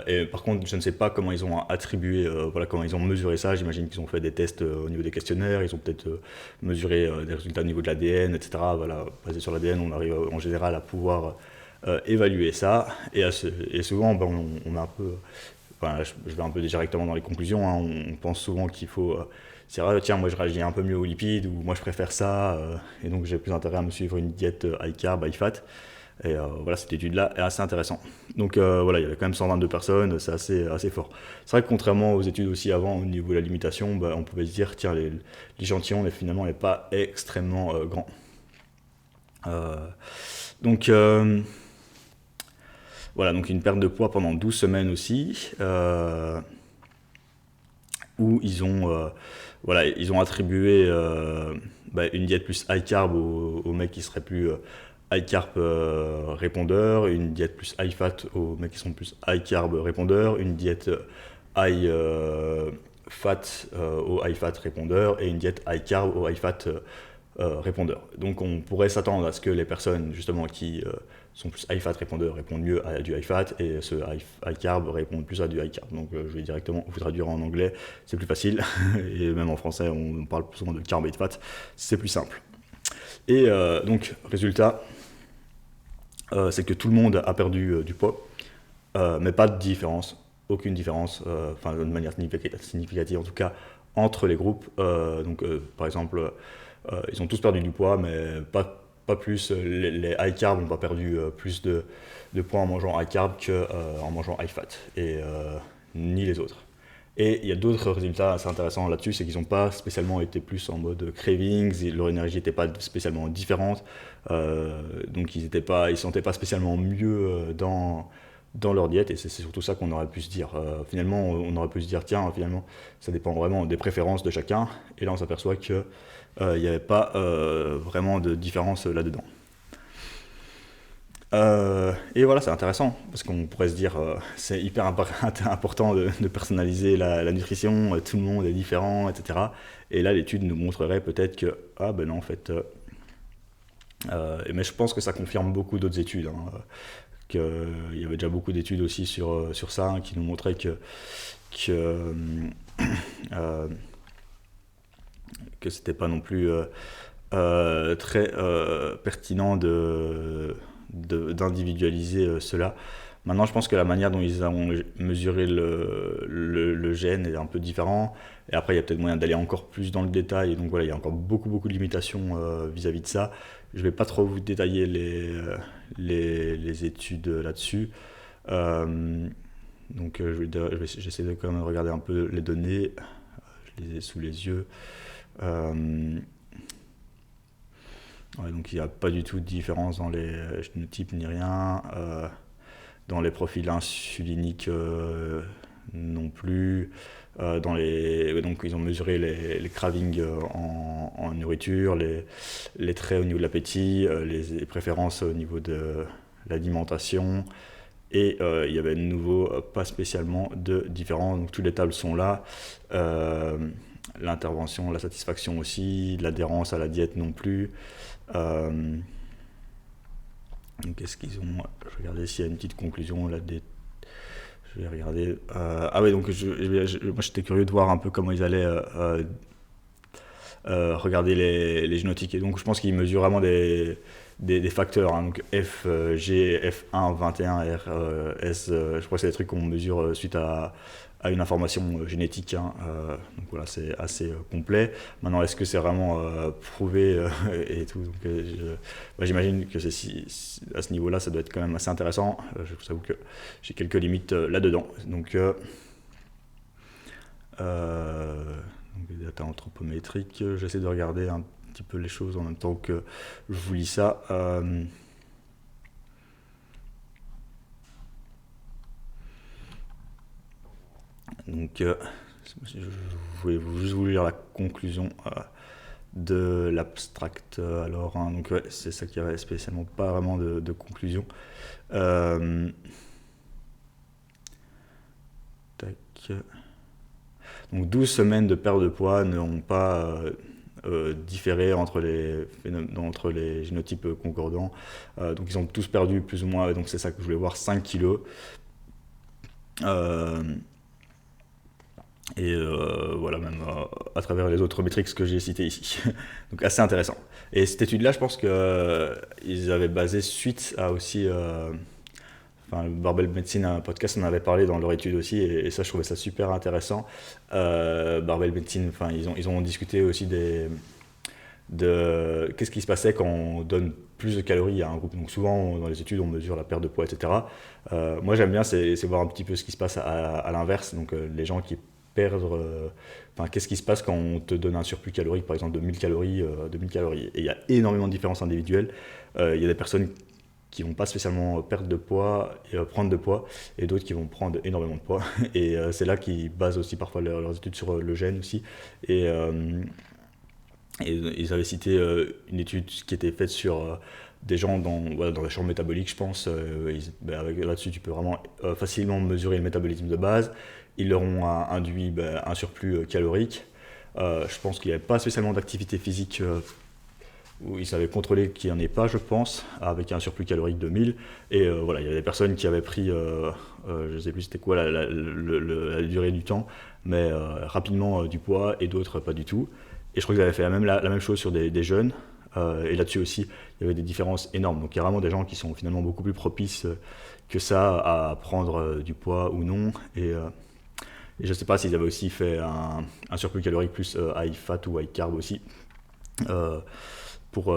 Et par contre, je ne sais pas comment ils ont attribué, comment ils ont mesuré ça. J'imagine qu'ils ont fait des tests au niveau des questionnaires, ils ont peut-être mesuré des résultats au niveau de l'ADN, etc. Voilà, basé sur l'ADN, on arrive en général à pouvoir évaluer ça. Et souvent, on a un peu... je vais un peu directement dans les conclusions, hein. On pense souvent qu'il faut dire tiens, moi je réagis un peu mieux aux lipides, ou moi je préfère ça, et donc j'ai plus intérêt à me suivre une diète high carb, high fat. Et voilà, cette étude-là est assez intéressante. Donc voilà, il y avait quand même 122 personnes, c'est assez fort. C'est vrai que contrairement aux études aussi avant, au niveau de la limitation, on pouvait se dire tiens, l'échantillon finalement n'est pas extrêmement grand. Donc voilà, donc une perte de poids pendant 12 semaines aussi, où ils ont attribué une diète plus high carb aux mecs qui seraient plus high carb répondeurs, une diète plus high fat aux mecs qui sont plus high carb répondeurs, une diète high fat aux high fat répondeurs, et une diète high carb aux high fat répondeurs. Donc on pourrait s'attendre à ce que les personnes justement qui sont plus high fat répondeurs répondent mieux à du high fat et ceux high carb répondent plus à du high carb. Donc je vais directement vous traduire en anglais, c'est plus facile et même en français on parle souvent de carb et de fat, c'est plus simple. Et donc résultat, c'est que tout le monde a perdu du poids, mais pas de différence, aucune différence, de manière significative en tout cas entre les groupes. Par exemple, ils ont tous perdu du poids, mais pas plus. Les high carb n'ont pas perdu plus de poids en mangeant high carb qu'en mangeant high fat, et ni les autres. Et il y a d'autres résultats assez intéressants là-dessus, c'est qu'ils n'ont pas spécialement été plus en mode cravings, leur énergie n'était pas spécialement différente, donc ils ne sentaient pas spécialement mieux dans leur diète, et c'est surtout ça qu'on aurait pu se dire. Finalement, on aurait pu se dire, tiens, finalement, ça dépend vraiment des préférences de chacun, et là on s'aperçoit qu'il n'y avait pas vraiment de différence là-dedans. Et voilà, c'est intéressant, parce qu'on pourrait se dire, c'est hyper important de personnaliser la nutrition, tout le monde est différent, etc. Et là, l'étude nous montrerait peut-être que, ah ben non, en fait, mais je pense que ça confirme beaucoup d'autres études, qu'il y avait déjà beaucoup d'études aussi sur ça, qui nous montraient que c'était pas non plus très pertinent d'individualiser cela. Maintenant, je pense que la manière dont ils ont mesuré le gène est un peu différent. Et après, il y a peut-être moyen d'aller encore plus dans le détail. Et donc voilà, il y a encore beaucoup de limitations vis-à-vis de ça. Je ne vais pas trop vous détailler les études là-dessus. J'essaie de quand même regarder un peu les données. Je les ai sous les yeux. Donc il n'y a pas du tout de différence dans les génotypes ni rien, dans les profils insuliniques non plus, donc ils ont mesuré les cravings en nourriture, les traits au niveau de l'appétit, les préférences au niveau de l'alimentation, et il y avait de nouveau pas spécialement de différence, donc toutes les tables sont là. L'intervention, la satisfaction aussi, l'adhérence à la diète non plus. Qu'est-ce qu'ils ont? Je vais regarder s'il y a une petite conclusion là. Je vais regarder. Donc moi j'étais curieux de voir un peu comment ils allaient regarder les génotiques. Et donc je pense qu'ils mesurent vraiment des facteurs, donc F, G, F1, 21, R, S. Je crois que c'est des trucs qu'on mesure suite à une information génétique. Donc voilà, c'est assez complet. Maintenant, est-ce que c'est vraiment prouvé et tout? Donc, j'imagine que à ce niveau-là, ça doit être quand même assez intéressant. Je vous avoue que j'ai quelques limites là-dedans. Donc des data anthropométriques, j'essaie de regarder un petit peu les choses en même temps que je vous lis ça. Donc, je voulais juste vous lire la conclusion de l'abstract. Alors, donc ouais, c'est ça qui avait spécialement pas vraiment de conclusion. Donc 12 semaines de perte de poids n'ont pas différé entre les génotypes concordants. Donc ils ont tous perdu plus ou moins, donc c'est ça que je voulais voir, 5 kilos. Voilà, même à travers les autres métriques que j'ai citées ici. Donc assez intéressant. Et cette étude-là, je pense qu'ils avaient basé suite à aussi... Barbell Medicine, un podcast, on avait parlé dans leur étude aussi, et ça, je trouvais ça super intéressant. Barbell Medicine, ils ont discuté aussi de qu'est-ce qui se passait quand on donne plus de calories à un groupe. Donc souvent, dans les études, on mesure la perte de poids, etc. Moi, j'aime bien, c'est voir un petit peu ce qui se passe à l'inverse. Donc les gens qui perdent... qu'est-ce qui se passe quand on te donne un surplus calorique, par exemple de 1000 calories, Et il y a énormément de différences individuelles. Il y a des personnes qui vont pas spécialement perdre de poids et prendre de poids, et d'autres qui vont prendre énormément de poids. Et c'est là qu'ils basent aussi parfois leurs études sur le gène aussi. Et ils avaient cité une étude qui était faite sur des gens dans la chambre métabolique, je pense. Là-dessus, tu peux vraiment facilement mesurer le métabolisme de base. Ils leur ont induit un surplus calorique. Je pense qu'il n'y avait pas spécialement d'activité physique où ils savaient contrôler qu'il n'y en ait pas, je pense, avec un surplus calorique de 1000. Et voilà, il y avait des personnes qui avaient pris, je ne sais plus c'était quoi la durée du temps, mais rapidement du poids, et d'autres pas du tout. Et je crois qu'ils avaient fait la même chose sur des jeunes. Et là-dessus aussi, il y avait des différences énormes. Donc il y a vraiment des gens qui sont finalement beaucoup plus propices que ça à prendre du poids ou non. Et je ne sais pas s'ils avaient aussi fait un surplus calorique plus high fat ou high carb aussi, pour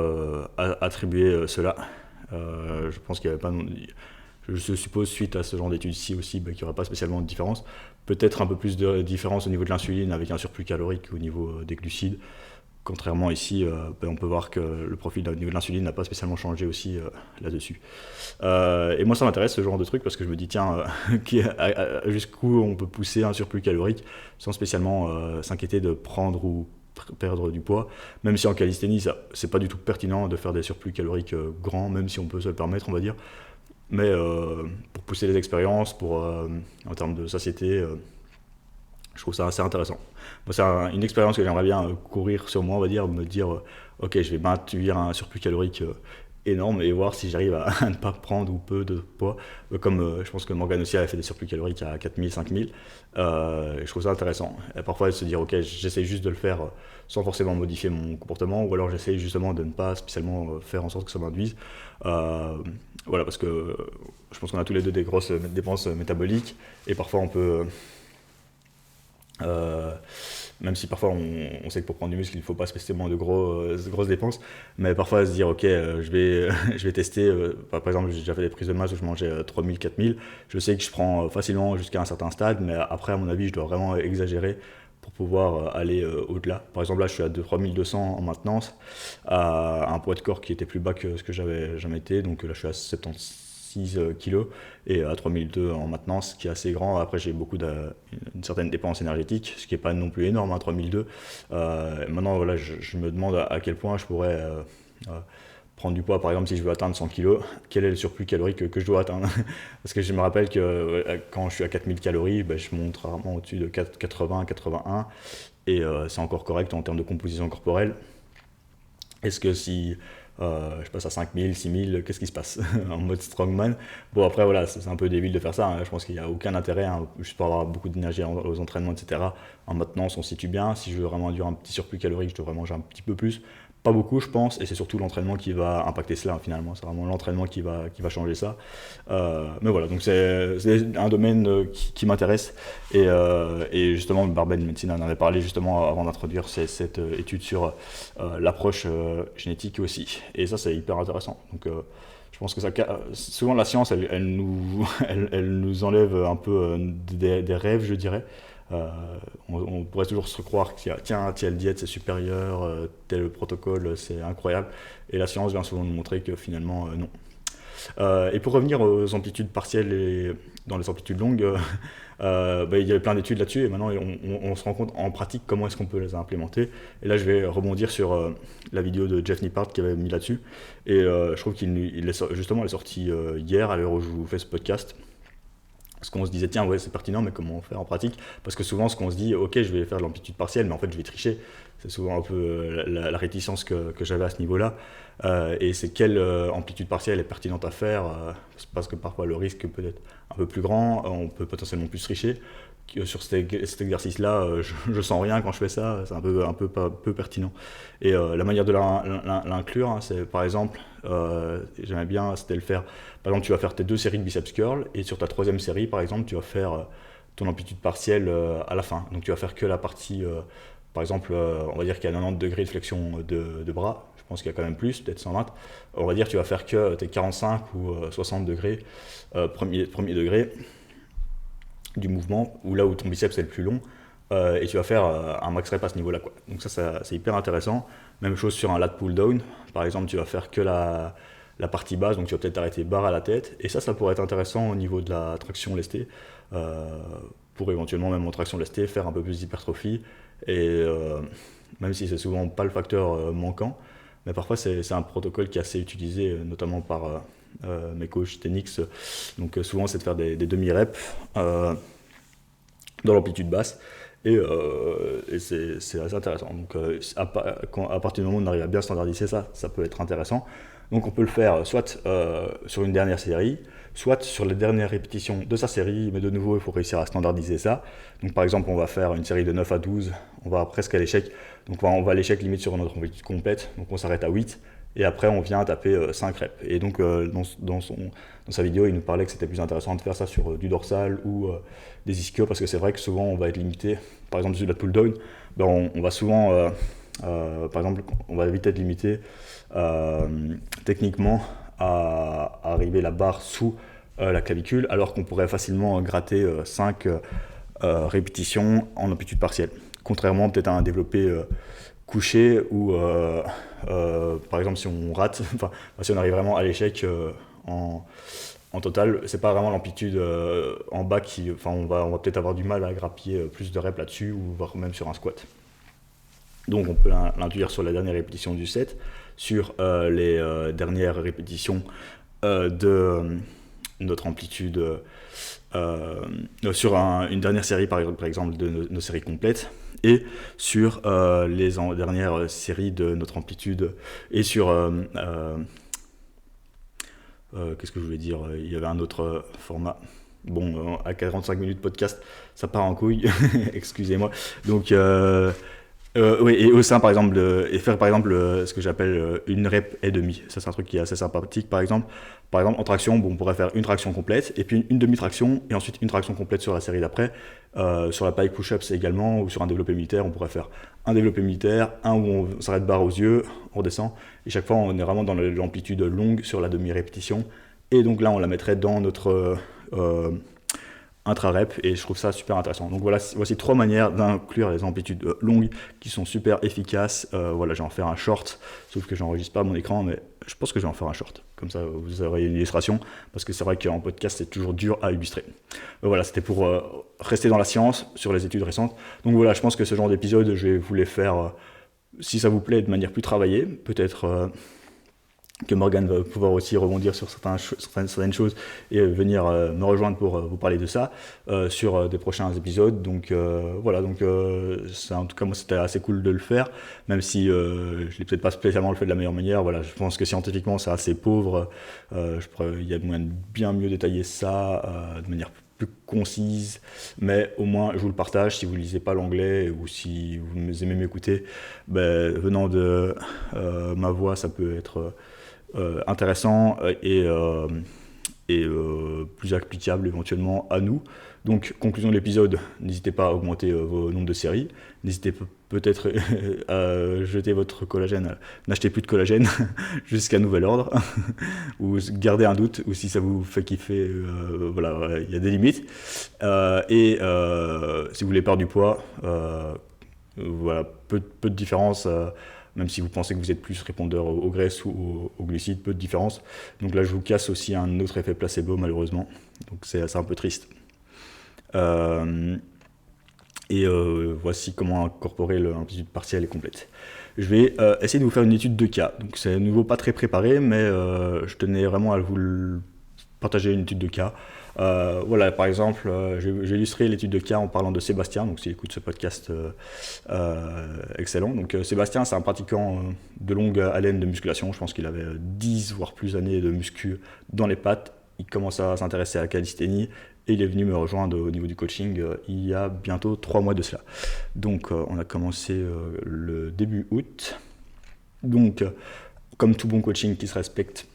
attribuer cela. Je pense qu'il n'y avait pas... Je suppose, suite à ce genre d'études-ci aussi, qu'il n'y aura pas spécialement de différence. Peut-être un peu plus de différence au niveau de l'insuline avec un surplus calorique au niveau des glucides. Contrairement ici, on peut voir que le profil au niveau de l'insuline n'a pas spécialement changé aussi là-dessus. Et moi, ça m'intéresse ce genre de truc parce que je me dis, tiens, jusqu'où on peut pousser un surplus calorique sans spécialement s'inquiéter de prendre ou perdre du poids, même si en calisthénie, c'est pas du tout pertinent de faire des surplus caloriques grands, même si on peut se le permettre, on va dire. Mais pour pousser les expériences, en termes de satiété, je trouve ça assez intéressant. Moi, c'est une expérience que j'aimerais bien courir sur moi, on va dire, me dire, ok, je vais maintenir un surplus calorique énorme et voir si j'arrive à ne pas prendre ou peu de poids. Comme je pense que Morgan aussi avait fait des surplus caloriques à 4000, 5000. Je trouve ça intéressant. Et parfois, de se dire, ok, j'essaie juste de le faire sans forcément modifier mon comportement, ou alors j'essaie justement de ne pas spécialement faire en sorte que ça m'induise. Voilà, parce que je pense qu'on a tous les deux des grosses dépenses métaboliques, et parfois on peut... même si parfois on sait que pour prendre du muscle il ne faut pas spécialement de grosses dépenses, mais parfois se dire ok, je vais tester, par exemple j'ai déjà fait des prises de masse où je mangeais 3000, 4000, je sais que je prends facilement jusqu'à un certain stade, mais après à mon avis je dois vraiment exagérer pour pouvoir aller au-delà. Par exemple là je suis à 3200 en maintenance, à un poids de corps qui était plus bas que ce que j'avais jamais été, donc là je suis à 76 kg et à 3002 en maintenance, qui est assez grand. Après j'ai une certaine dépense énergétique, ce qui n'est pas non plus énorme, 3002. Maintenant voilà, je me demande à quel point je pourrais prendre du poids. Par exemple si je veux atteindre 100 kg, quel est le surplus calorique que je dois atteindre? Parce que je me rappelle que quand je suis à 4000 calories, je monte rarement au-dessus de 80, 81, et c'est encore correct en termes de composition corporelle. Est-ce que si je passe à 5000, 6000, qu'est-ce qui se passe en mode strongman? Bon après voilà, c'est un peu débile de faire ça, hein. Je pense qu'il n'y a aucun intérêt, hein, juste pour avoir beaucoup d'énergie aux entraînements, etc. En maintenance on se situe bien, si je veux vraiment induire un petit surplus calorique, je devrais manger un petit peu plus. Pas beaucoup je pense, et c'est surtout l'entraînement qui va impacter cela finalement, c'est vraiment l'entraînement qui va changer ça. Mais voilà, donc c'est un domaine qui m'intéresse, et justement Barbell Medicine en avait parlé justement avant d'introduire cette étude sur l'approche génétique aussi, et ça c'est hyper intéressant. Donc je pense que souvent la science elle nous enlève un peu des rêves, je dirais. On pourrait toujours se croire que tiens, telle diète c'est supérieur, tel protocole c'est incroyable, et la science vient souvent nous montrer que finalement non. Et pour revenir aux amplitudes partielles et dans les amplitudes longues, il y avait plein d'études là-dessus, et maintenant on se rend compte en pratique comment est-ce qu'on peut les implémenter. Et là je vais rebondir sur la vidéo de Jeff Nippard qui avait mis là-dessus, et je trouve qu'il justement elle est sortie hier à l'heure où je vous fais ce podcast. Parce qu'on se disait, tiens, ouais, c'est pertinent, mais comment faire en pratique? Parce que souvent, ce qu'on se dit, ok, je vais faire de l'amplitude partielle, mais en fait, je vais tricher. C'est souvent un peu la réticence que j'avais à ce niveau-là. Et c'est quelle amplitude partielle est pertinente à faire, parce que parfois, le risque peut être un peu plus grand, on peut potentiellement plus tricher. Sur cet exercice-là, je sens rien quand je fais ça, c'est un peu pertinent. Et la manière de l'inclure, hein, c'est par exemple, j'aimais bien, c'était le faire. Par exemple, tu vas faire tes 2 séries de biceps curl, et sur ta 3e série, par exemple, tu vas faire ton amplitude partielle à la fin. Donc tu vas faire que la partie, par exemple, on va dire qu'il y a 90 degrés de flexion de bras. Je pense qu'il y a quand même plus, peut-être 120. On va dire que tu vas faire que tes 45 ou 60 degrés, premier degré du mouvement, ou là où ton biceps est le plus long, et tu vas faire un max rep à ce niveau-là, quoi. Donc ça c'est hyper intéressant. Même chose sur un lat pull down, par exemple, tu vas faire que la partie basse, donc tu vas peut-être t'arrêter barre à la tête, et ça pourrait être intéressant au niveau de la traction lestée, pour éventuellement même en traction lestée faire un peu plus d'hypertrophie, et même si c'est souvent pas le facteur manquant, mais parfois c'est un protocole qui est assez utilisé, notamment par mes coachs Tenix. Donc souvent c'est de faire des demi-reps dans l'amplitude basse, et c'est assez intéressant. Donc à partir du moment où on arrive à bien standardiser ça, ça peut être intéressant. Donc on peut le faire soit sur une dernière série, soit sur les dernières répétitions de sa série, mais de nouveau il faut réussir à standardiser ça. Donc par exemple on va faire une série de 9 à 12, on va presque à l'échec, donc on va à l'échec limite sur notre amplitude complète, donc on s'arrête à 8, et après on vient taper 5 reps. Et donc dans sa vidéo il nous parlait que c'était plus intéressant de faire ça sur du dorsal ou des ischios, parce que c'est vrai que souvent on va être limité, par exemple sur la pull down, on va souvent, par exemple on va vite être limité techniquement à arriver la barre sous la clavicule, alors qu'on pourrait facilement gratter 5 répétitions en amplitude partielle. Contrairement peut-être à un développé couché où par exemple si on rate, si on arrive vraiment à l'échec en total, c'est pas vraiment l'amplitude en bas on va peut-être avoir du mal à grappiller plus de reps là-dessus, ou voire même sur un squat. Donc on peut l'induire sur la dernière répétition du set, sur les dernières répétitions de notre amplitude, sur une dernière série par exemple de nos séries complètes, et sur les dernières séries de notre amplitude, et sur qu'est-ce que je voulais dire, il y avait un autre format. Bon, à 45 minutes podcast, ça part en couille, excusez-moi. Donc oui, et au sein par exemple, et faire par exemple ce que j'appelle une rep et demie, ça c'est un truc qui est assez sympathique. Par exemple en traction, on pourrait faire une traction complète et puis une demi-traction et ensuite une traction complète sur la série d'après. Sur la pike push-ups également, ou sur un développé militaire, on pourrait faire un développé militaire, un où on s'arrête barre aux yeux, on redescend, et chaque fois on est vraiment dans l'amplitude longue sur la demi-répétition, et donc là on la mettrait dans notre intra-rep, et je trouve ça super intéressant. Donc voici 3 manières d'inclure les amplitudes longues qui sont super efficaces. Voilà, je vais en faire un short, sauf que j'enregistre pas mon écran, mais je pense que je vais en faire un short. Comme ça, vous aurez une illustration, parce que c'est vrai qu'en podcast, c'est toujours dur à illustrer. Voilà, c'était pour rester dans la science sur les études récentes. Donc voilà, je pense que ce genre d'épisode, je vais vous les faire, si ça vous plaît, de manière plus travaillée, peut-être que Morgane va pouvoir aussi rebondir sur certaines choses et venir me rejoindre pour vous parler de ça sur des prochains épisodes. Donc voilà, donc en tout cas moi c'était assez cool de le faire, même si je l'ai peut-être pas spécialement le fait de la meilleure manière. Voilà, je pense que scientifiquement c'est assez pauvre, il y a moyen de bien mieux détailler ça de manière plus concise, mais au moins je vous le partage. Si vous ne lisez pas l'anglais ou si vous aimez m'écouter, venant de ma voix, ça peut être intéressant et plus applicable éventuellement à nous. Donc conclusion de l'épisode, n'hésitez pas à augmenter vos nombres de séries, n'hésitez peut-être à jeter votre collagène, n'achetez plus de collagène jusqu'à nouvel ordre, ou gardez un doute, ou si ça vous fait kiffer, voilà, il y a des limites, et si vous voulez perdre du poids, voilà, peu de différence, même si vous pensez que vous êtes plus répondeur aux graisses ou aux glucides, peu de différence. Donc là, je vous casse aussi un autre effet placebo, malheureusement. Donc c'est un peu triste. Voici comment incorporer l'amplitude partielle et complète. Je vais essayer de vous faire une étude de cas. Donc c'est à nouveau pas très préparé, mais je tenais vraiment à vous partager une étude de cas. Voilà, par exemple, j'ai illustré l'étude de cas en parlant de Sébastien, donc s'il écoute ce podcast, excellent. Donc Sébastien, c'est un pratiquant de longue haleine de musculation. Je pense qu'il avait 10 voire plus années de muscu dans les pattes. Il commence à s'intéresser à la calisthénie et il est venu me rejoindre au niveau du coaching il y a bientôt 3 mois de cela. Donc on a commencé le début août. Donc comme tout bon coaching qui se respecte,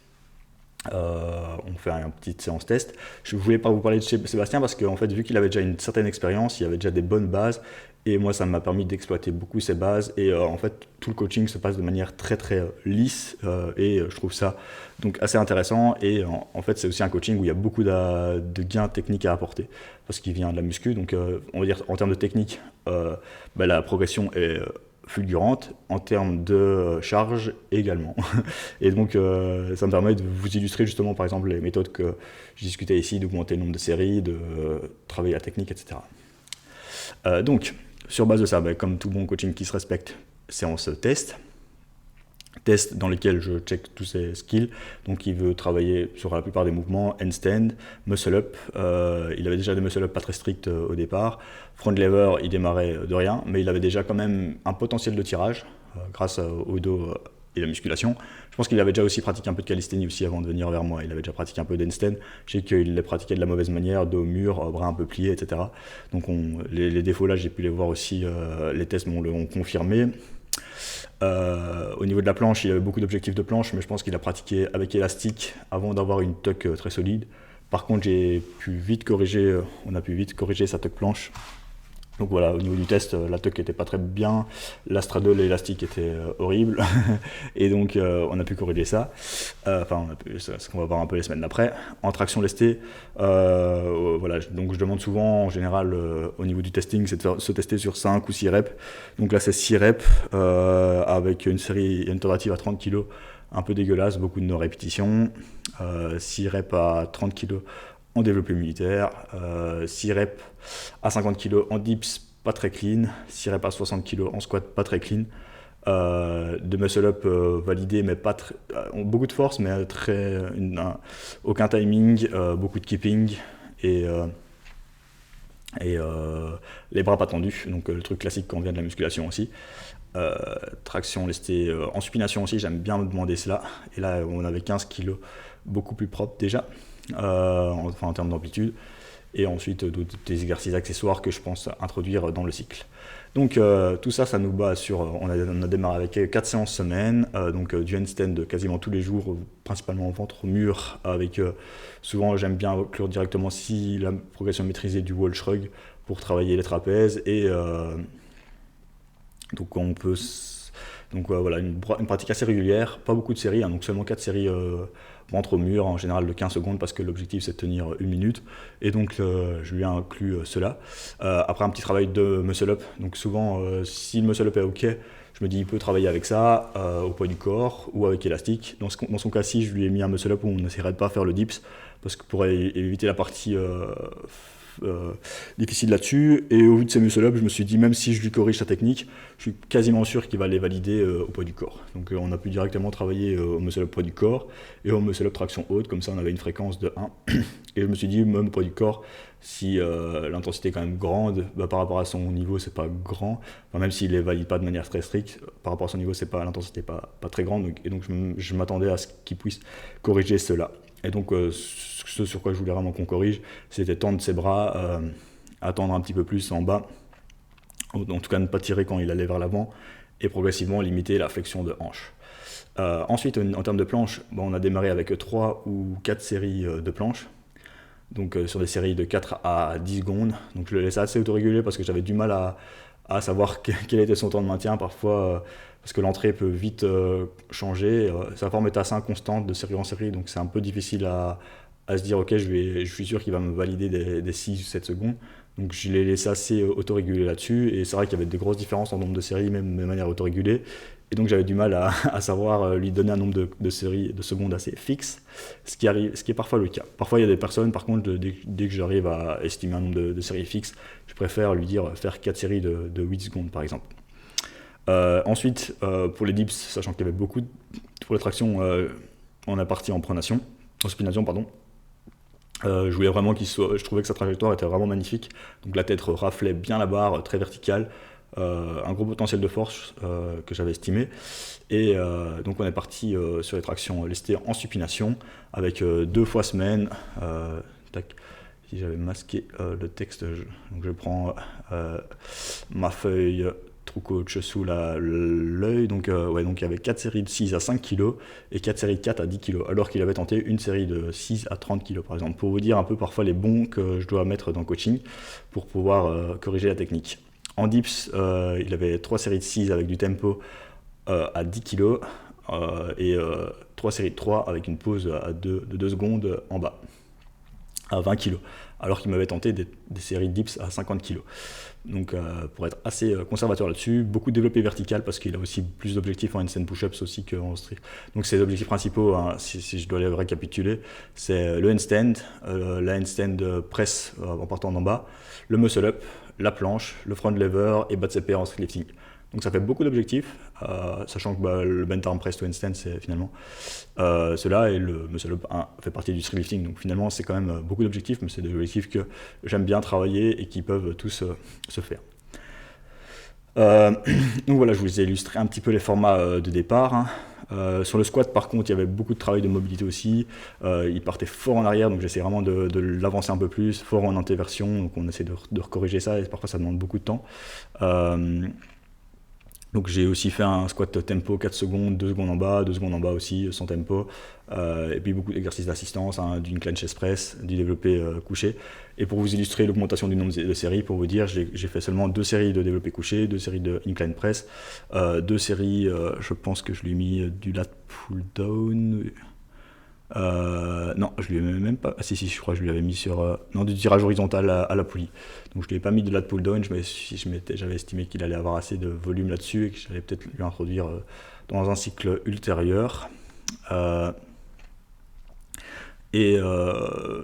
on fait une petite séance test. Je ne voulais pas vous parler de Sébastien parce qu'en fait, vu qu'il avait déjà une certaine expérience, il avait déjà des bonnes bases, et moi ça m'a permis d'exploiter beaucoup ces bases, et en fait tout le coaching se passe de manière très très lisse, et je trouve ça donc assez intéressant. Et en fait c'est aussi un coaching où il y a beaucoup de gains techniques à apporter parce qu'il vient de la muscu. Donc on va dire en termes de technique, la progression est fulgurante, en termes de charge également. Et donc ça me permet de vous illustrer justement par exemple les méthodes que je discutais ici, d'augmenter le nombre de séries, de travailler la technique, etc. Donc sur base de ça, comme tout bon coaching qui se respecte, séance test. tests dans lesquels je check tous ses skills. Donc il veut travailler sur la plupart des mouvements, handstand, muscle up. Il avait déjà des muscle up pas très stricts au départ. Front lever, il démarrait de rien, mais il avait déjà quand même un potentiel de tirage grâce au dos et la musculation. Je pense qu'il avait déjà aussi pratiqué un peu de calisthénie aussi avant de venir vers moi. Il avait déjà pratiqué un peu d'handstand. Je sais qu'il les pratiquait de la mauvaise manière, dos au mur, bras un peu pliés, etc. Donc les défauts là, j'ai pu les voir aussi. Les tests m'ont confirmé. Au niveau de la planche, il avait beaucoup d'objectifs de planche, mais je pense qu'il a pratiqué avec élastique avant d'avoir une tuck très solide. Par contre, on a pu vite corriger sa tuck planche. Donc voilà, au niveau du test, la tuck était pas très bien, la straddle et l'élastique étaient horribles, et donc on a pu corriger ça. C'est ce qu'on va voir un peu les semaines d'après. En traction lestée, voilà, donc je demande souvent, en général, au niveau du testing, c'est de se tester sur 5 ou 6 reps. Donc là, c'est 6 reps avec une tentative à 30 kg, un peu dégueulasse, beaucoup de répétitions. 6 reps à 30 kg en développé militaire, 6 reps à 50 kg en dips, pas très clean, 6 reps à 60 kg en squat, pas très clean, de muscle up validé, mais pas très, beaucoup de force, mais aucun timing, beaucoup de keeping, et les bras pas tendus, donc le truc classique quand on vient de la musculation aussi. Traction lestée en supination aussi, j'aime bien me demander cela, et là on avait 15 kg, beaucoup plus propre déjà. En termes d'amplitude, et ensuite des exercices accessoires que je pense introduire dans le cycle. Donc tout ça, ça nous base sur, on a démarré avec 4 séances semaine, donc du handstand quasiment tous les jours, principalement ventre au mur, avec souvent j'aime bien inclure directement si la progression maîtrisée du wall shrug pour travailler les trapèzes, et donc on peut... Donc voilà, une pratique assez régulière, pas beaucoup de séries, hein, donc seulement 4 séries ventre au mur, en général de 15 secondes, parce que l'objectif c'est de tenir 1 minute, et donc je lui ai inclus cela. Après un petit travail de muscle up, donc souvent si le muscle up est ok, je me dis il peut travailler avec ça, au poids du corps, ou avec élastique. Dans son cas-ci, je lui ai mis un muscle up où on n'essaierait de pas faire le dips, parce que pour éviter la partie... difficile là-dessus, et au vu de ces muscle-up, je me suis dit même si je lui corrige sa technique, je suis quasiment sûr qu'il va les valider au poids du corps. Donc on a pu directement travailler au muscle-up poids du corps et au muscle-up traction haute, comme ça on avait une fréquence de 1. Et je me suis dit même au poids du corps, si l'intensité est quand même grande, par rapport à son niveau c'est pas grand, même s'il les valide pas de manière très stricte, par rapport à son niveau l'intensité pas très grande, donc je m'attendais à ce qu'il puisse corriger cela. Et donc ce sur quoi je voulais vraiment qu'on corrige, c'était tendre ses bras, attendre un petit peu plus en bas, en tout cas ne pas tirer quand il allait vers l'avant, et progressivement limiter la flexion de hanche. Ensuite, en termes de planches, on a démarré avec 3 ou 4 séries de planches, donc sur des séries de 4 à 10 secondes. Donc je le laissais assez autorégulé parce que j'avais du mal à savoir quel était son temps de maintien parfois, parce que l'entrée peut vite changer. Sa forme est assez inconstante de série en série, donc c'est un peu difficile à se dire ok, je suis sûr qu'il va me valider des 6 ou 7 secondes. Donc je l'ai laissé assez autorégulé là-dessus, et c'est vrai qu'il y avait des grosses différences en nombre de séries, même de manière autorégulée. Et donc j'avais du mal à savoir lui donner un nombre de séries de secondes assez fixe, ce qui est parfois le cas. Parfois il y a des personnes, par contre, dès que j'arrive à estimer un nombre de séries fixes, je préfère lui dire faire 4 séries de 8 secondes par exemple. Ensuite, pour les dips, sachant qu'il y avait beaucoup, pour les tractions, on est parti en spination, pardon. Je voulais vraiment je trouvais que sa trajectoire était vraiment magnifique, donc la tête raflait bien la barre, très verticale, un gros potentiel de force que j'avais estimé, et donc on est parti sur les tractions lestées en supination avec 2 fois semaine. Si j'avais masqué le texte, donc je prends ma feuille True Coach sous l'œil, donc il y avait 4 séries de 6 à 5 kg et 4 séries de 4 à 10 kg, alors qu'il avait tenté une série de 6 à 30 kg par exemple, pour vous dire un peu parfois les bons que je dois mettre dans le coaching pour pouvoir corriger la technique. En dips, il avait 3 séries de 6 avec du tempo à 10 kg et 3 séries de 3 avec une pause de 2 secondes en bas à 20 kg, alors qu'il m'avait tenté des séries de dips à 50 kg. Donc pour être assez conservateur là-dessus, beaucoup de développé vertical parce qu'il a aussi plus d'objectifs en handstand push-ups aussi qu'en strict. Donc ses objectifs principaux, hein, si je dois les récapituler, c'est le handstand, la handstand press en partant d'en bas, le muscle up, la planche, le front lever et bas de ses pairs en strict lifting. Donc ça fait beaucoup d'objectifs, sachant que le bent arm press to handstand c'est finalement cela, et le muscle up 1 fait partie du streetlifting. Donc finalement c'est quand même beaucoup d'objectifs, mais c'est des objectifs que j'aime bien travailler et qui peuvent tous se faire. Donc voilà, je vous ai illustré un petit peu les formats de départ, hein. Sur le squat par contre il y avait beaucoup de travail de mobilité aussi, il partait fort en arrière, donc j'essaie vraiment de l'avancer un peu plus, fort en antéversion, donc on essaie de corriger ça, et parfois ça demande beaucoup de temps. Donc j'ai aussi fait un squat tempo 4 secondes, 2 secondes en bas, 2 secondes en bas aussi, sans tempo, et puis beaucoup d'exercices d'assistance, hein, d'une clench chest press, du développé couché. Et pour vous illustrer l'augmentation du nombre de séries, pour vous dire, j'ai fait seulement 2 séries de développé couché, 2 séries de incline press, 2 séries, je pense que je lui ai mis du lat pull down. Non, je lui ai même pas. Ah si, je crois que je lui avais mis sur du tirage horizontal à la poulie. Donc je lui ai pas mis de lat pull down. J'avais estimé qu'il allait avoir assez de volume là-dessus et que j'allais peut-être lui introduire dans un cycle ultérieur.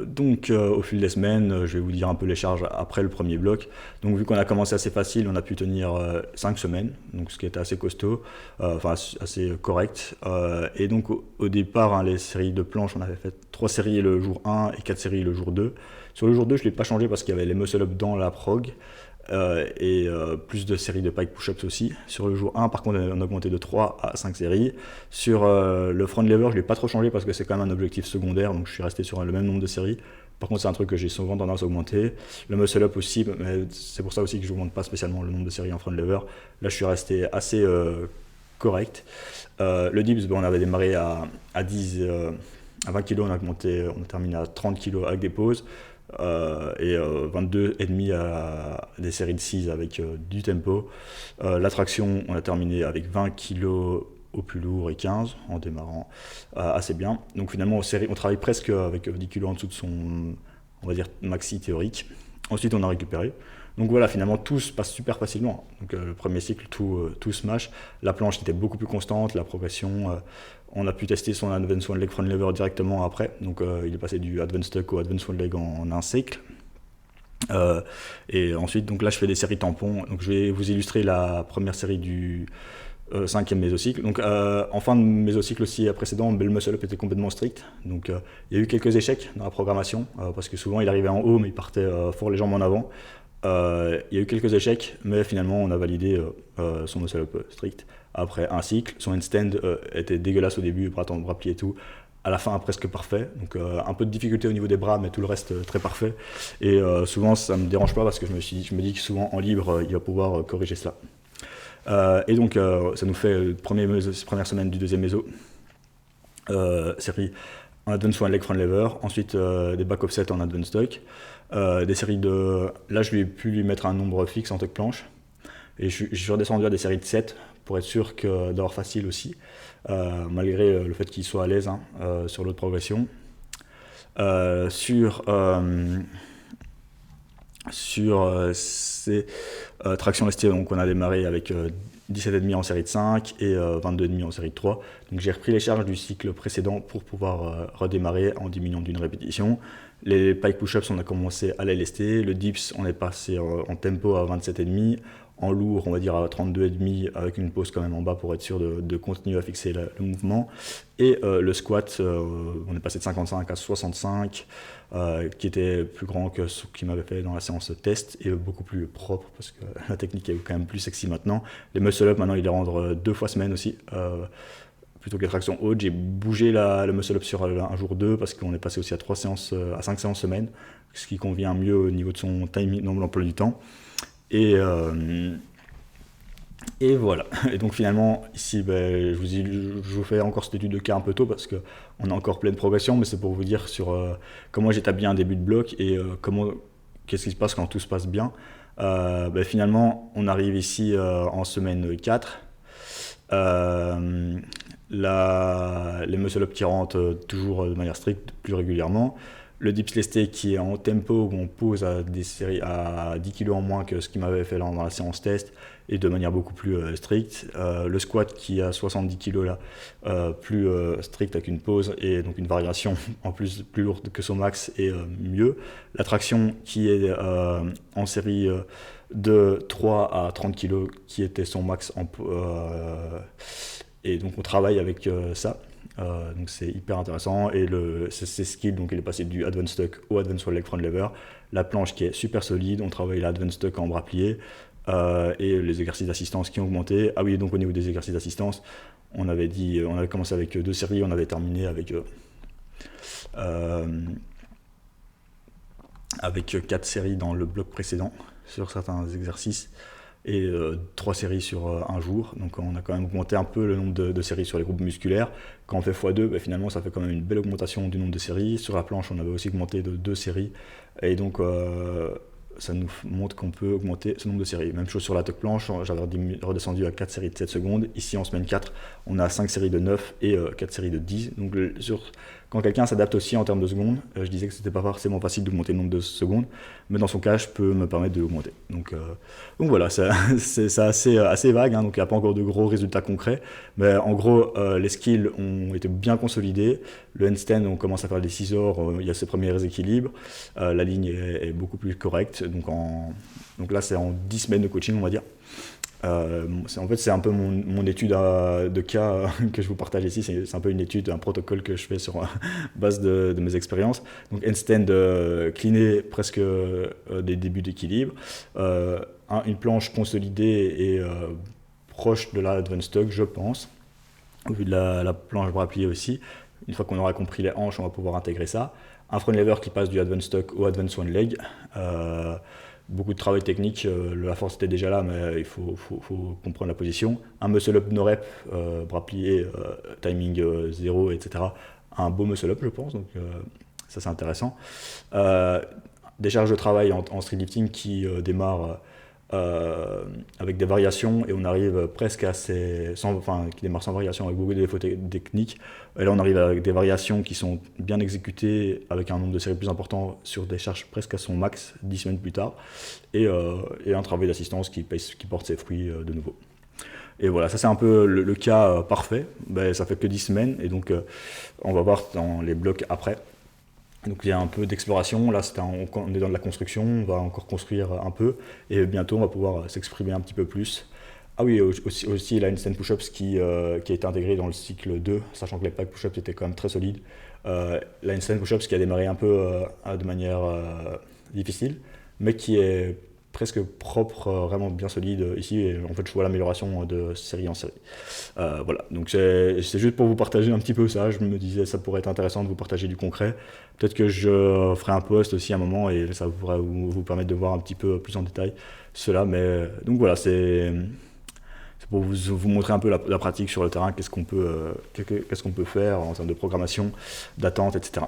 Donc au fil des semaines, je vais vous dire un peu les charges après le premier bloc. Donc vu qu'on a commencé assez facile, on a pu tenir 5 semaines, donc ce qui était assez costaud, enfin assez correct. Et donc au départ, hein, les séries de planches, on avait fait 3 séries le jour 1 et 4 séries le jour 2. Sur le jour 2, je ne l'ai pas changé parce qu'il y avait les muscle-up dans la prog. Et plus de séries de pike push-ups aussi. Sur le jour 1, par contre, on a augmenté de 3 à 5 séries. Sur le front lever, je ne l'ai pas trop changé parce que c'est quand même un objectif secondaire, donc je suis resté sur le même nombre de séries. Par contre, c'est un truc que j'ai souvent tendance à augmenter. Le muscle-up aussi, mais c'est pour ça aussi que je n'augmente pas spécialement le nombre de séries en front lever. Là, je suis resté assez correct. Le dips, on avait démarré à 20 kg, on a terminé à 30 kg avec des pauses. Et 22,5 à des séries de 6 avec du tempo. La traction, on a terminé avec 20 kg au plus lourd et 15 en démarrant assez bien. Donc finalement, on travaille presque avec 10 kg en dessous de son, on va dire, maxi théorique. Ensuite, on a récupéré. Donc voilà, finalement, tout se passe super facilement. Donc le premier cycle, tout smash. La planche était beaucoup plus constante, la progression. On a pu tester son Advanced One Leg Front Lever directement après. Donc il est passé du Advanced Tuck au Advanced One Leg en un cycle. Et ensuite, donc là, je fais des séries tampons. Donc je vais vous illustrer la première série du 5e mésocycle. Donc en fin de mésocycle aussi précédent, le muscle-up était complètement strict. Donc il y a eu quelques échecs dans la programmation, parce que souvent il arrivait en haut, mais il partait fort les jambes en avant. Il y a eu quelques échecs, mais finalement on a validé son muscle-up strict. Après un cycle, son handstand était dégueulasse au début, bras pliés et tout. À la fin, presque parfait. Donc un peu de difficulté au niveau des bras, mais tout le reste très parfait. Et souvent, ça me dérange pas parce que je me dis que souvent en libre, il va pouvoir corriger cela. Et donc, ça nous fait première semaine du deuxième méso. Série en advanced one leg front lever, ensuite des back offset en advanced tuck, des séries de... Là, je vais pu lui mettre un nombre fixe en tuck planche. Et je suis redescendu à des séries de 7 pour être sûr d'avoir facile aussi, malgré le fait qu'il soit à l'aise sur l'autre progression. Sur ces tractions lestées, donc on a démarré avec 17,5 en série de 5 et 22,5 en série de 3. Donc j'ai repris les charges du cycle précédent pour pouvoir redémarrer en diminuant d'une répétition. Les pike push-ups, on a commencé à les lester. Le dips, on est passé en tempo à 27,5. En lourd, on va dire à 32,5 avec une pause quand même en bas pour être sûr de continuer à fixer le mouvement. Et le squat, on est passé de 55 à 65, qui était plus grand que ce qu'il m'avait fait dans la séance test et beaucoup plus propre parce que la technique est quand même plus sexy maintenant. Les muscle-up, maintenant, il les rendre 2 fois semaine aussi. Plutôt que les tractions hautes, j'ai bougé le muscle-up sur un jour 2 parce qu'on est passé aussi à 5 séances semaine, ce qui convient mieux au niveau de son timing dans l'emploi du temps. Et voilà. Et donc finalement, ici, je vous fais encore cette étude de cas un peu tôt parce qu'on a encore plein de progression, mais c'est pour vous dire sur comment j'établis un début de bloc et qu'est-ce qui se passe quand tout se passe bien. Finalement, on arrive ici en semaine 4. Les muscle-up qui rentrent toujours de manière stricte, plus régulièrement. le dips lesté qui est en tempo où on pose à des séries à 10 kg en moins que ce qu'il m'avait fait dans la séance test et de manière beaucoup plus stricte. Le squat qui a 70 kg là, plus strict avec une pause et donc une variation en plus plus lourde que son max et mieux. La traction qui est en série de 3 à 30 kg qui était son max et donc on travaille avec ça. Donc c'est hyper intéressant et ces skills, donc il est passé du advanced tuck au advanced leg front lever, la planche qui est super solide, on travaille l'advanced tuck en bras pliés et les exercices d'assistance qui ont augmenté. Ah oui, donc au niveau des exercices d'assistance, on avait commencé avec 2 séries, on avait terminé avec 4 séries dans le bloc précédent sur certains exercices et 3 séries sur un jour. Donc on a quand même augmenté un peu le nombre de séries sur les groupes musculaires. Quand on fait x2, finalement ça fait quand même une belle augmentation du nombre de séries. Sur la planche, on avait aussi augmenté de 2 séries. Et donc ça nous montre qu'on peut augmenter ce nombre de séries. Même chose sur la tuck planche, j'avais redescendu à 4 séries de 7 secondes. Ici en semaine 4, on a 5 séries de 9 et 4 séries de 10. Donc quand quelqu'un s'adapte aussi en termes de secondes, je disais que c'était pas forcément facile d'augmenter le nombre de secondes, mais dans son cas, je peux me permettre de l'augmenter. Donc voilà, c'est assez vague, hein, donc il n'y a pas encore de gros résultats concrets, mais en gros, les skills ont été bien consolidés. Le handstand, on commence à faire des scissors, il y a ses premiers équilibres, la ligne est beaucoup plus correcte, donc là c'est en 10 semaines de coaching, on va dire. En fait, c'est un peu mon étude de cas que je vous partage ici. C'est un peu une étude, un protocole que je fais sur base de mes expériences. Donc, handstand cleané, presque des débuts d'équilibre. Une planche consolidée et proche de la advanced tuck, je pense. Au vu de la planche bras plié aussi. Une fois qu'on aura compris les hanches, on va pouvoir intégrer ça. Un front lever qui passe du advanced tuck au advanced one leg. Beaucoup de travail technique, la force était déjà là, mais il faut comprendre la position. Un muscle up no rep, bras pliés, timing 0, etc. Un beau muscle up, je pense, donc ça c'est intéressant. Des charges de travail en street lifting qui démarrent avec des variations et on arrive presque à qui démarrent sans variation avec beaucoup de défauts techniques. Et là on arrive avec des variations qui sont bien exécutées avec un nombre de séries plus important sur des charges presque à son max 10 semaines plus tard et un travail d'assistance qui porte ses fruits de nouveau. Et voilà, ça c'est un peu le cas parfait. Ça fait que 10 semaines et donc on va voir dans les blocs après. Donc il y a un peu d'exploration, là on est dans de la construction, on va encore construire un peu et bientôt on va pouvoir s'exprimer un petit peu plus. Ah oui, aussi la handstand push-ups qui a été intégrée dans le cycle 2, sachant que les pack push-ups étaient quand même très solides. La handstand push-ups qui a démarré un peu de manière difficile, mais qui est presque propre, vraiment bien solide ici, et en fait je vois l'amélioration de série en série. Voilà, donc c'est juste pour vous partager un petit peu ça, je me disais ça pourrait être intéressant de vous partager du concret. Peut-être que je ferai un post aussi à un moment et ça pourrait vous permettre de voir un petit peu plus en détail cela, mais donc voilà, c'est pour vous montrer un peu la pratique sur le terrain, qu'est-ce qu'on peut faire en termes de programmation, d'attente, etc.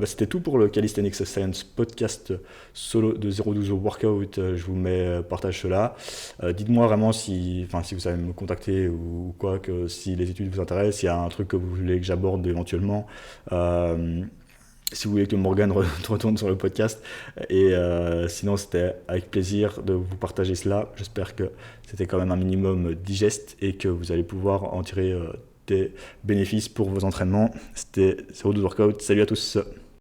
C'était tout pour le Calisthenics Science podcast solo de 0-12 au workout. Je vous partage cela. Dites-moi vraiment si vous savez me contacter ou quoi, que si les études vous intéressent, s'il y a un truc que vous voulez que j'aborde éventuellement. Si vous voulez que Morgan retourne sur le podcast. Et sinon, c'était avec plaisir de vous partager cela. J'espère que c'était quand même un minimum digeste et que vous allez pouvoir en tirer des bénéfices pour vos entraînements. C'était 0-12 Workout. Salut à tous.